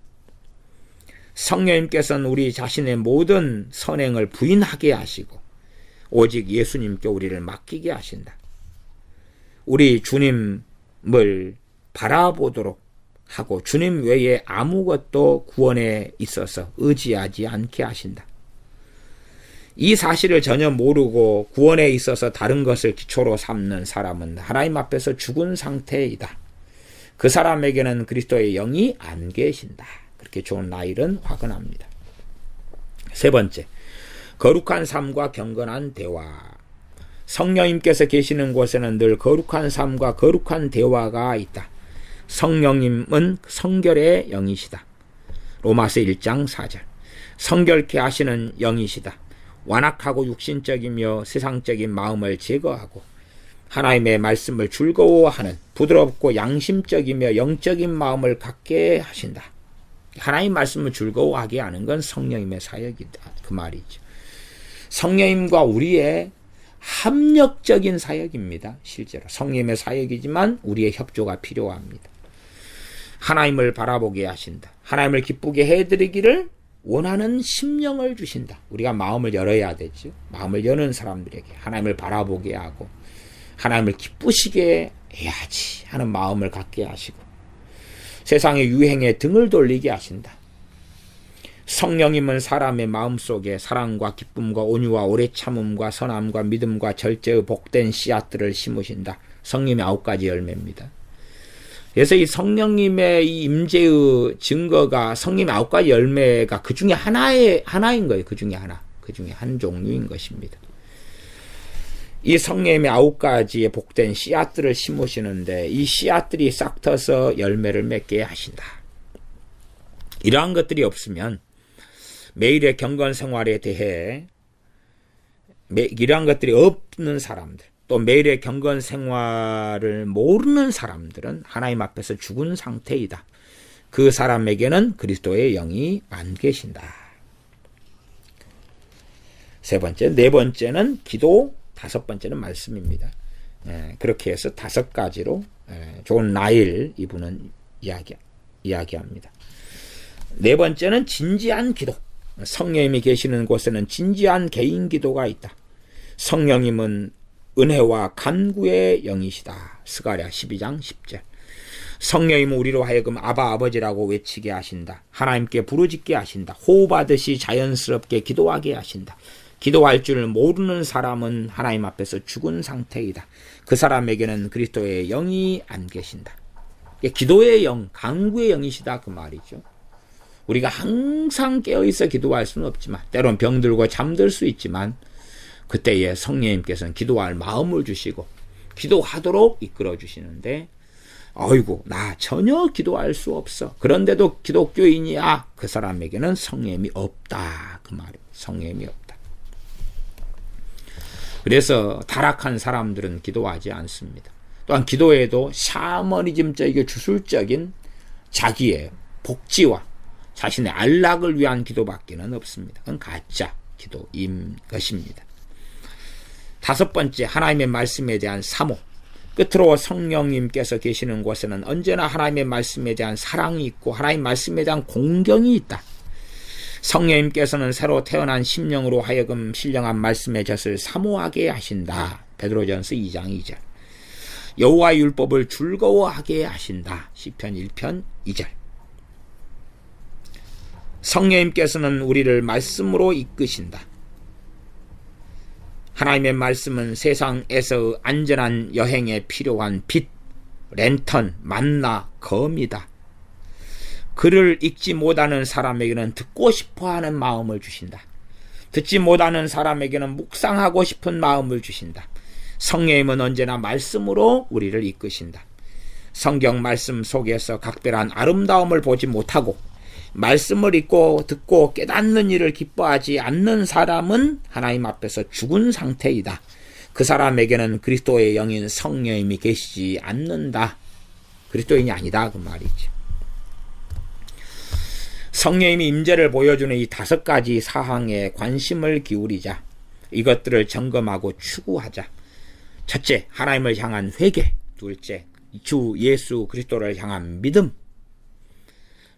성령님께서는 우리 자신의 모든 선행을 부인하게 하시고 오직 예수님께 우리를 맡기게 하신다. 우리 주님을 바라보도록 하고 주님 외에 아무것도 구원에 있어서 의지하지 않게 하신다. 이 사실을 전혀 모르고 구원에 있어서 다른 것을 기초로 삼는 사람은 하나님 앞에서 죽은 상태이다. 그 사람에게는 그리스도의 영이 안 계신다. 그렇게 존 라일은 화근합니다. 세 번째, 거룩한 삶과 경건한 대화. 성령님께서 계시는 곳에는 늘 거룩한 삶과 거룩한 대화가 있다. 성령님은 성결의 영이시다. 로마서 1장 4절. 성결케 하시는 영이시다. 완악하고 육신적이며 세상적인 마음을 제거하고 하나님의 말씀을 즐거워하는 부드럽고 양심적이며 영적인 마음을 갖게 하신다. 하나님 말씀을 즐거워하게 하는 건 성령님의 사역이다. 그 말이죠. 성령님과 우리의 합력적인 사역입니다. 실제로 성령님의 사역이지만 우리의 협조가 필요합니다. 하나님을 바라보게 하신다. 하나님을 기쁘게 해드리기를 원하는 심령을 주신다. 우리가 마음을 열어야 되죠. 마음을 여는 사람들에게 하나님을 바라보게 하고 하나님을 기쁘시게 해야지 하는 마음을 갖게 하시고 세상의 유행에 등을 돌리게 하신다. 성령님은 사람의 마음속에 사랑과 기쁨과 온유와 오래 참음과 선함과 믿음과 절제의 복된 씨앗들을 심으신다. 성령의 9가지 열매입니다. 그래서 이 성령님의 이 임재의 증거가 성령의 9가지 열매가 그 중에 하나인 거예요. 그 중에 하나. 그 중에 한 종류인 것입니다. 이 성령님의 9가지의 복된 씨앗들을 심으시는데 이 씨앗들이 싹 터서 열매를 맺게 하신다. 이러한 것들이 없으면 매일의 경건 생활에 대해 이러한 것들이 없는 사람들 또 매일의 경건 생활을 모르는 사람들은 하나님 앞에서 죽은 상태이다. 그 사람에게는 그리스도의 영이 안 계신다. 세 번째, 네 번째는 기도, 다섯 번째는 말씀입니다. 그렇게 해서 5가지로 존 라일 이분은 이야기합니다. 네 번째는 진지한 기도. 성령님이 계시는 곳에는 진지한 개인 기도가 있다. 성령님은 은혜와 간구의 영이시다. 스가랴 12장 10절. 성령님은 우리로 하여금 아바 아버지라고 외치게 하신다. 하나님께 부르짖게 하신다. 호흡하듯이 자연스럽게 기도하게 하신다. 기도할 줄 모르는 사람은 하나님 앞에서 죽은 상태이다. 그 사람에게는 그리스도의 영이 안 계신다. 기도의 영, 간구의 영이시다 그 말이죠. 우리가 항상 깨어있어 기도할 수는 없지만 때론 병들고 잠들 수 있지만 그때에 성령님께서는 기도할 마음을 주시고 기도하도록 이끌어 주시는데 어이구 나 전혀 기도할 수 없어. 그런데도 기독교인이야. 그 사람에게는 성령님이 없다. 그 말이에요. 성령님이 없다. 그래서 타락한 사람들은 기도하지 않습니다. 또한 기도에도 샤머니즘적이고 주술적인 자기의 복지와 자신의 안락을 위한 기도밖에는 없습니다. 그건 가짜 기도인 것입니다. 5번째, 하나님의 말씀에 대한 사모. 끝으로 성령님께서 계시는 곳에는 언제나 하나님의 말씀에 대한 사랑이 있고 하나님 말씀에 대한 공경이 있다. 성령님께서는 새로 태어난 심령으로 하여금 신령한 말씀의 젖을 사모하게 하신다. 베드로전서 2장 2절. 여호와의 율법을 즐거워하게 하신다. 시편 1편 2절. 성령님께서는 우리를 말씀으로 이끄신다. 하나님의 말씀은 세상에서 안전한 여행에 필요한 빛, 랜턴, 만나, 검이다. 그를 읽지 못하는 사람에게는 듣고 싶어하는 마음을 주신다. 듣지 못하는 사람에게는 묵상하고 싶은 마음을 주신다. 성령님은 언제나 말씀으로 우리를 이끄신다. 성경 말씀 속에서 각별한 아름다움을 보지 못하고 말씀을 읽고 듣고 깨닫는 일을 기뻐하지 않는 사람은 하나님 앞에서 죽은 상태이다. 그 사람에게는 그리스도의 영인 성령님이 계시지 않는다. 그리스도인이 아니다 그 말이죠. 성령님이 임재를 보여주는 이 5가지 사항에 관심을 기울이자. 이것들을 점검하고 추구하자. 첫째, 하나님을 향한 회개. 둘째, 주 예수 그리스도를 향한 믿음.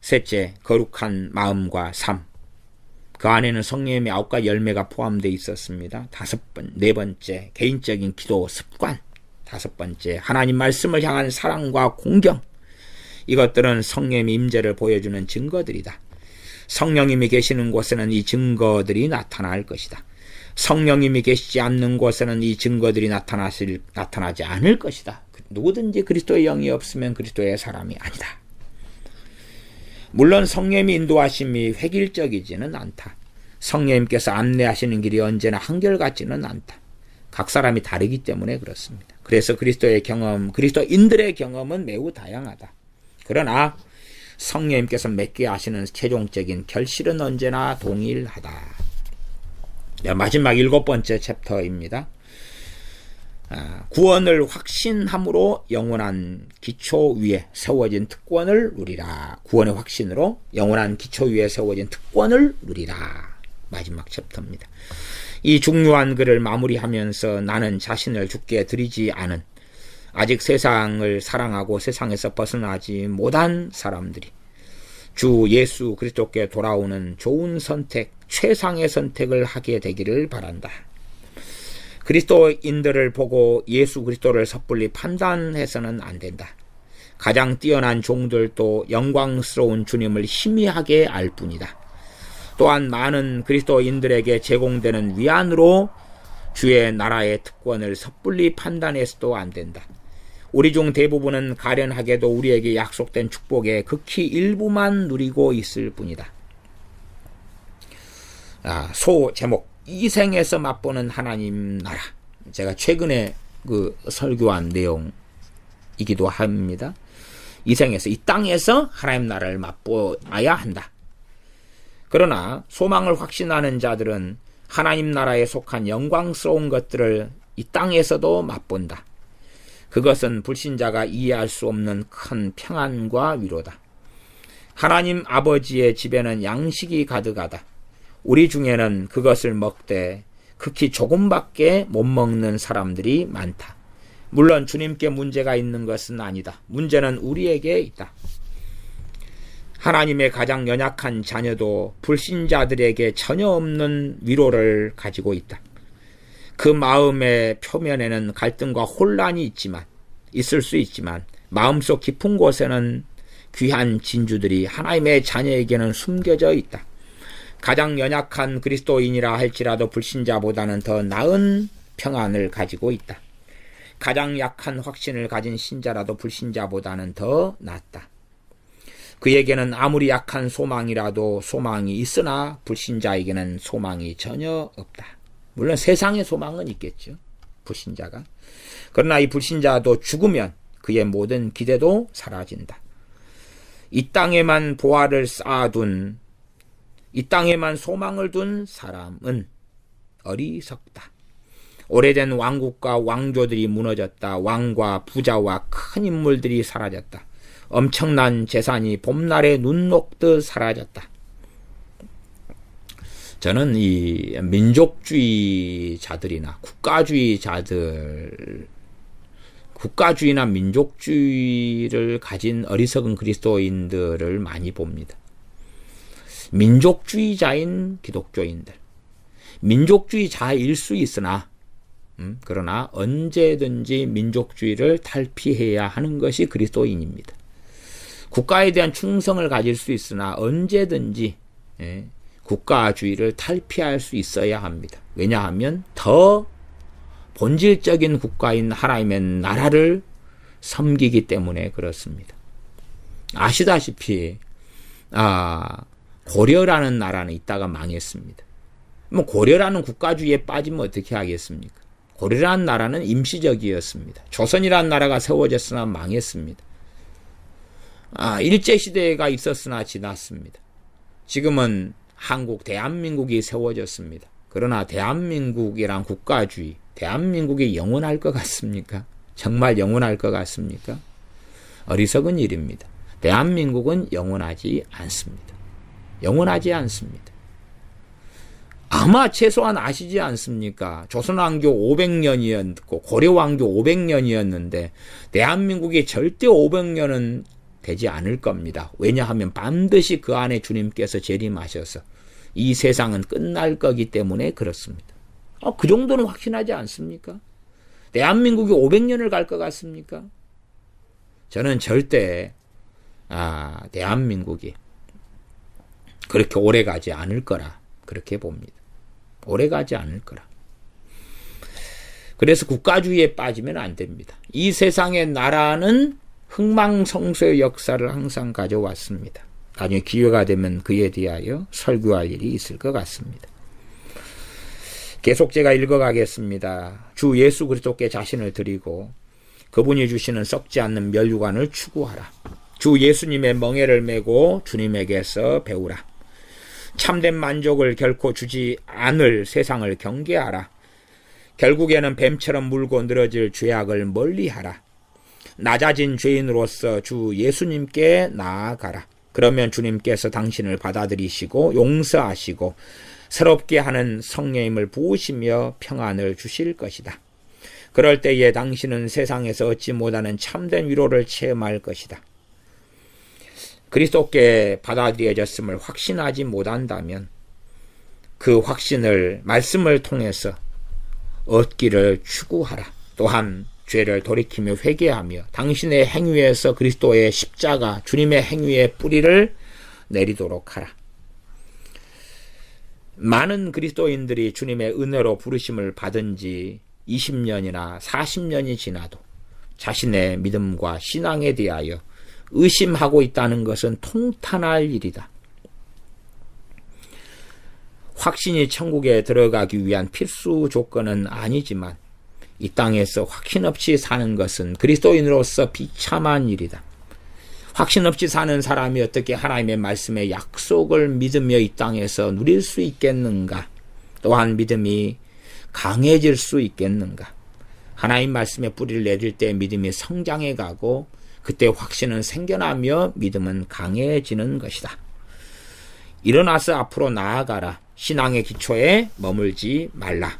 셋째, 거룩한 마음과 삶. 그 안에는 성령님의 9가지 열매가 포함되어 있었습니다. 네 번째, 개인적인 기도 습관. 5번째, 하나님 말씀을 향한 사랑과 공경. 이것들은 성령님의 임재를 보여주는 증거들이다. 성령님이 계시는 곳에는 이 증거들이 나타날 것이다. 성령님이 계시지 않는 곳에는 이 증거들이 나타나지 않을 것이다. 누구든지 그리스도의 영이 없으면 그리스도의 사람이 아니다. 물론 성령님의 인도하심이 획일적이지는 않다. 성령님께서 안내하시는 길이 언제나 한결같지는 않다. 각 사람이 다르기 때문에 그렇습니다. 그래서 그리스도의 경험, 그리스도인들의 경험은 매우 다양하다. 그러나 성령님께서 맺게 하시는 최종적인 결실은 언제나 동일하다. 마지막 7번째 챕터입니다. 구원을 확신함으로 영원한 기초 위에 세워진 특권을 누리라. 구원의 확신으로 영원한 기초 위에 세워진 특권을 누리라. 마지막 챕터입니다. 이 중요한 글을 마무리하면서 나는 자신을 주께 드리지 않은, 아직 세상을 사랑하고 세상에서 벗어나지 못한 사람들이 주 예수 그리스도께 돌아오는 좋은 선택, 최상의 선택을 하게 되기를 바란다. 그리스도인들을 보고 예수 그리스도를 섣불리 판단해서는 안 된다. 가장 뛰어난 종들도 영광스러운 주님을 희미하게 알 뿐이다. 또한 많은 그리스도인들에게 제공되는 위안으로 주의 나라의 특권을 섣불리 판단해서도 안 된다. 우리 중 대부분은 가련하게도 우리에게 약속된 축복의 극히 일부만 누리고 있을 뿐이다. 소 제목, 이 생에서 맛보는 하나님 나라. 제가 최근에 설교한 내용이기도 합니다. 이 생에서, 이 땅에서 하나님 나라를 맛보아야 한다. 그러나 소망을 확신하는 자들은 하나님 나라에 속한 영광스러운 것들을 이 땅에서도 맛본다. 그것은 불신자가 이해할 수 없는 큰 평안과 위로다. 하나님 아버지의 집에는 양식이 가득하다. 우리 중에는 그것을 먹되 극히 조금밖에 못 먹는 사람들이 많다. 물론 주님께 문제가 있는 것은 아니다. 문제는 우리에게 있다. 하나님의 가장 연약한 자녀도 불신자들에게 전혀 없는 위로를 가지고 있다. 그 마음의 표면에는 갈등과 혼란이 있을 수 있지만 마음속 깊은 곳에는 귀한 진주들이 하나님의 자녀에게는 숨겨져 있다. 가장 연약한 그리스도인이라 할지라도 불신자보다는 더 나은 평안을 가지고 있다. 가장 약한 확신을 가진 신자라도 불신자보다는 더 낫다. 그에게는 아무리 약한 소망이라도 소망이 있으나 불신자에게는 소망이 전혀 없다. 물론 세상에 소망은 있겠죠. 불신자가. 그러나 이 불신자도 죽으면 그의 모든 기대도 사라진다. 이 땅에만 보화를 쌓아둔, 이 땅에만 소망을 둔 사람은 어리석다. 오래된 왕국과 왕조들이 무너졌다. 왕과 부자와 큰 인물들이 사라졌다. 엄청난 재산이 봄날에 눈 녹듯 사라졌다. 저는 이 민족주의자들이나 국가주의나 민족주의를 가진 어리석은 그리스도인들을 많이 봅니다. 민족주의자인 기독교인들, 민족주의자일 수 있으나 그러나 언제든지 민족주의를 탈피해야 하는 것이 그리스도인입니다. 국가에 대한 충성을 가질 수 있으나 언제든지 국가주의를 탈피할 수 있어야 합니다. 왜냐하면 더 본질적인 국가인 하나님의 나라를 섬기기 때문에 그렇습니다. 아시다시피 고려라는 나라는 있다가 망했습니다. 고려라는 국가주의에 빠지면 어떻게 하겠습니까? 고려라는 나라는 임시적이었습니다. 조선이라는 나라가 세워졌으나 망했습니다. 일제시대가 있었으나 지났습니다. 지금은 한국, 대한민국이 세워졌습니다. 그러나 대한민국이란 국가주의, 대한민국이 영원할 것 같습니까? 정말 영원할 것 같습니까? 어리석은 일입니다. 대한민국은 영원하지 않습니다. 영원하지 않습니다. 아마 최소한 아시지 않습니까? 조선왕조 500년이었고 고려왕조 500년이었는데 대한민국이 절대 500년은 되지 않을 겁니다. 왜냐하면 반드시 그 안에 주님께서 재림하셔서 이 세상은 끝날 거기 때문에 그렇습니다. 그 정도는 확신하지 않습니까? 대한민국이 500년을 갈 것 같습니까? 저는 절대 대한민국이 그렇게 오래 가지 않을 거라 그렇게 봅니다. 오래 가지 않을 거라. 그래서 국가주의에 빠지면 안 됩니다. 이 세상의 나라는 흥망성쇠의 역사를 항상 가져왔습니다. 나중에 기회가 되면 그에 대하여 설교할 일이 있을 것 같습니다. 계속 제가 읽어가겠습니다. 주 예수 그리스도께 자신을 드리고 그분이 주시는 썩지 않는 멸류관을 추구하라. 주 예수님의 멍에를 메고 주님에게서 배우라. 참된 만족을 결코 주지 않을 세상을 경계하라. 결국에는 뱀처럼 물고 늘어질 죄악을 멀리하라. 낮아진 죄인으로서 주 예수님께 나아가라. 그러면 주님께서 당신을 받아들이시고 용서하시고 새롭게 하는 성령님을 부으시며 평안을 주실 것이다. 그럴 때에 당신은 세상에서 얻지 못하는 참된 위로를 체험할 것이다. 그리스도께 받아들여졌음을 확신하지 못한다면 그 확신을 말씀을 통해서 얻기를 추구하라. 또한 죄를 돌이키며 회개하며 당신의 행위에서 그리스도의 십자가, 주님의 행위의 뿌리를 내리도록 하라. 많은 그리스도인들이 주님의 은혜로 부르심을 받은 지 20년이나 40년이 지나도 자신의 믿음과 신앙에 대하여 의심하고 있다는 것은 통탄할 일이다. 확신이 천국에 들어가기 위한 필수 조건은 아니지만 이 땅에서 확신 없이 사는 것은 그리스도인으로서 비참한 일이다. 확신 없이 사는 사람이 어떻게 하나님의 말씀의 약속을 믿으며 이 땅에서 누릴 수 있겠는가? 또한 믿음이 강해질 수 있겠는가? 하나님 말씀의 뿌리를 내릴 때 믿음이 성장해 가고 그때 확신은 생겨나며 믿음은 강해지는 것이다. 일어나서 앞으로 나아가라. 신앙의 기초에 머물지 말라.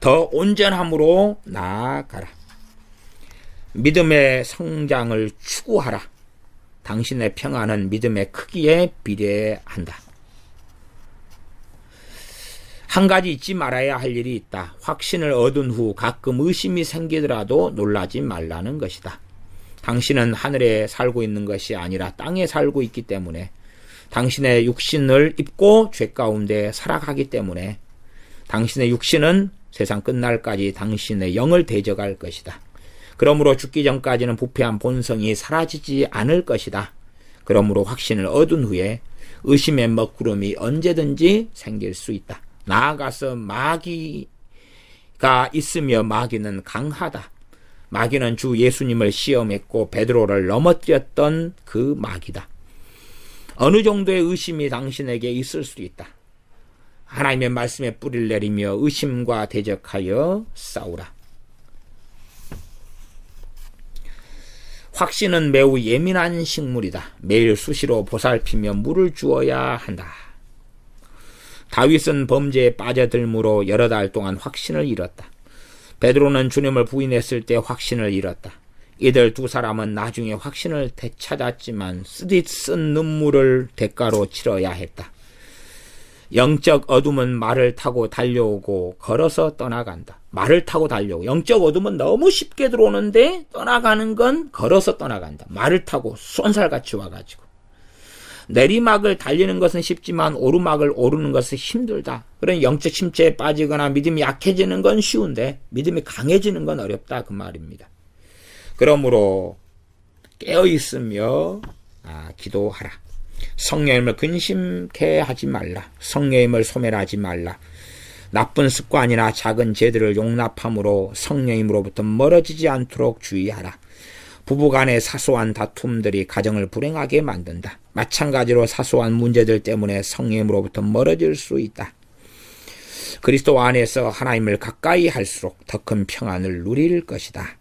더 온전함으로 나아가라. 믿음의 성장을 추구하라. 당신의 평안은 믿음의 크기에 비례한다. 한 가지 잊지 말아야 할 일이 있다. 확신을 얻은 후 가끔 의심이 생기더라도 놀라지 말라는 것이다. 당신은 하늘에 살고 있는 것이 아니라 땅에 살고 있기 때문에 당신의 육신을 입고 죄 가운데 살아가기 때문에 당신의 육신은 세상 끝날까지 당신의 영을 대적할 것이다. 그러므로 죽기 전까지는 부패한 본성이 사라지지 않을 것이다. 그러므로 확신을 얻은 후에 의심의 먹구름이 언제든지 생길 수 있다. 나아가서 마귀가 있으며 마귀는 강하다. 마귀는 주 예수님을 시험했고 베드로를 넘어뜨렸던 그 마귀다. 어느 정도의 의심이 당신에게 있을 수 있다. 하나님의 말씀에 뿌리를 내리며 의심과 대적하여 싸우라. 확신은 매우 예민한 식물이다. 매일 수시로 보살피며 물을 주어야 한다. 다윗은 되었음으로 빠져들므로 여러 달 동안 확신을 잃었다. 베드로는 주님을 부인했을 때 확신을 잃었다. 이들 두 사람은 나중에 확신을 되찾았지만 쓰디쓴 눈물을 대가로 치러야 했다. 영적 어둠은 말을 타고 달려오고 걸어서 떠나간다. 말을 타고 달려오고 영적 어둠은 너무 쉽게 들어오는데 떠나가는 건 걸어서 떠나간다. 말을 타고 쏜살같이 와가지고. 내리막을 달리는 것은 쉽지만 오르막을 오르는 것은 힘들다. 그런 영적 침체에 빠지거나 믿음이 약해지는 건 쉬운데 믿음이 강해지는 건 어렵다 그 말입니다. 그러므로 깨어있으며 기도하라. 성령님을 근심케 하지 말라. 성령님을 소멸하지 말라. 나쁜 습관이나 작은 죄들을 용납함으로 성령님으로부터 멀어지지 않도록 주의하라. 부부간의 사소한 다툼들이 가정을 불행하게 만든다. 마찬가지로 사소한 문제들 때문에 성령님으로부터 멀어질 수 있다. 그리스도 안에서 하나님을 가까이 할수록 더 큰 평안을 누릴 것이다.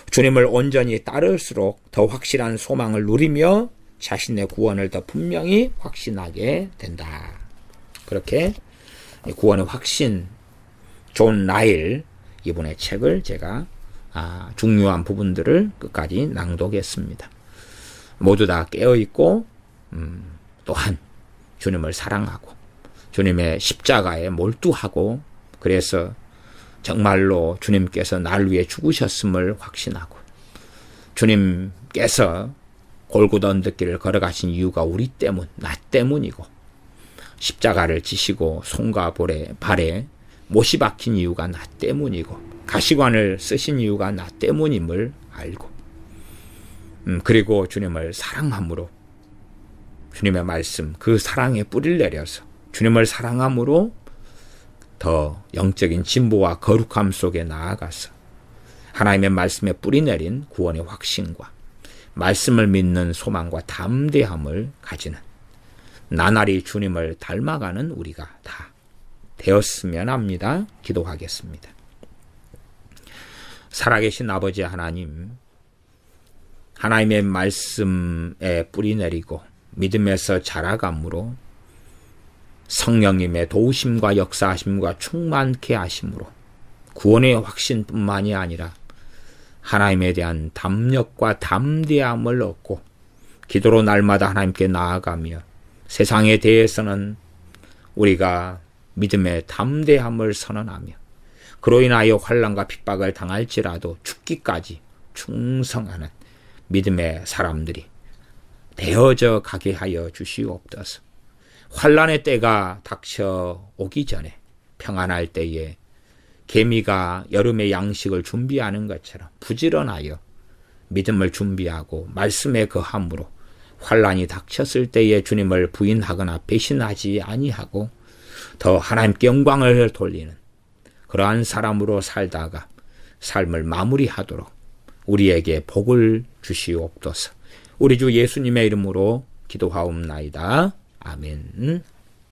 주님을 온전히 따를수록 더 확실한 소망을 누리며 자신의 구원을 더 분명히 확신하게 된다. 그렇게 구원의 확신, 존 라일 이분의 책을 제가 중요한 부분들을 끝까지 낭독했습니다. 모두 다 깨어있고 또한 주님을 사랑하고 주님의 십자가에 몰두하고 그래서 정말로 주님께서 날 위해 죽으셨음을 확신하고 주님께서 골고다 언덕길을 걸어가신 이유가 우리 때문, 나 때문이고 십자가를 지시고 손과 발에 못이 박힌 이유가 나 때문이고 가시관을 쓰신 이유가 나 때문임을 알고 그리고 주님을 사랑함으로 주님의 말씀 그 사랑에 뿌리를 내려서 주님을 사랑함으로 더 영적인 진보와 거룩함 속에 나아가서 하나님의 말씀에 뿌리 내린 구원의 확신과 말씀을 믿는 소망과 담대함을 가지는 나날이 주님을 닮아가는 우리가 다 되었으면 합니다. 기도하겠습니다. 살아계신 아버지 하나님, 하나님의 말씀에 뿌리 내리고 믿음에서 자라감으로 성령님의 도우심과 역사하심과 충만케 하심으로 구원의 확신뿐만이 아니라 하나님에 대한 담력과 담대함을 얻고 기도로 날마다 하나님께 나아가며 세상에 대해서는 우리가 믿음의 담대함을 선언하며 그로 인하여 환난과 핍박을 당할지라도 죽기까지 충성하는 믿음의 사람들이 되어져 가게 하여 주시옵소서. 환난의 때가 닥쳐오기 전에 평안할 때에 개미가 여름의 양식을 준비하는 것처럼 부지런하여 믿음을 준비하고 말씀에 거함으로 환난이 닥쳤을 때에 주님을 부인하거나 배신하지 아니하고 더 하나님께 영광을 돌리는 그러한 사람으로 살다가 삶을 마무리하도록 우리에게 복을 주시옵소서. 우리 주 예수님의 이름으로 기도하옵나이다. 아멘.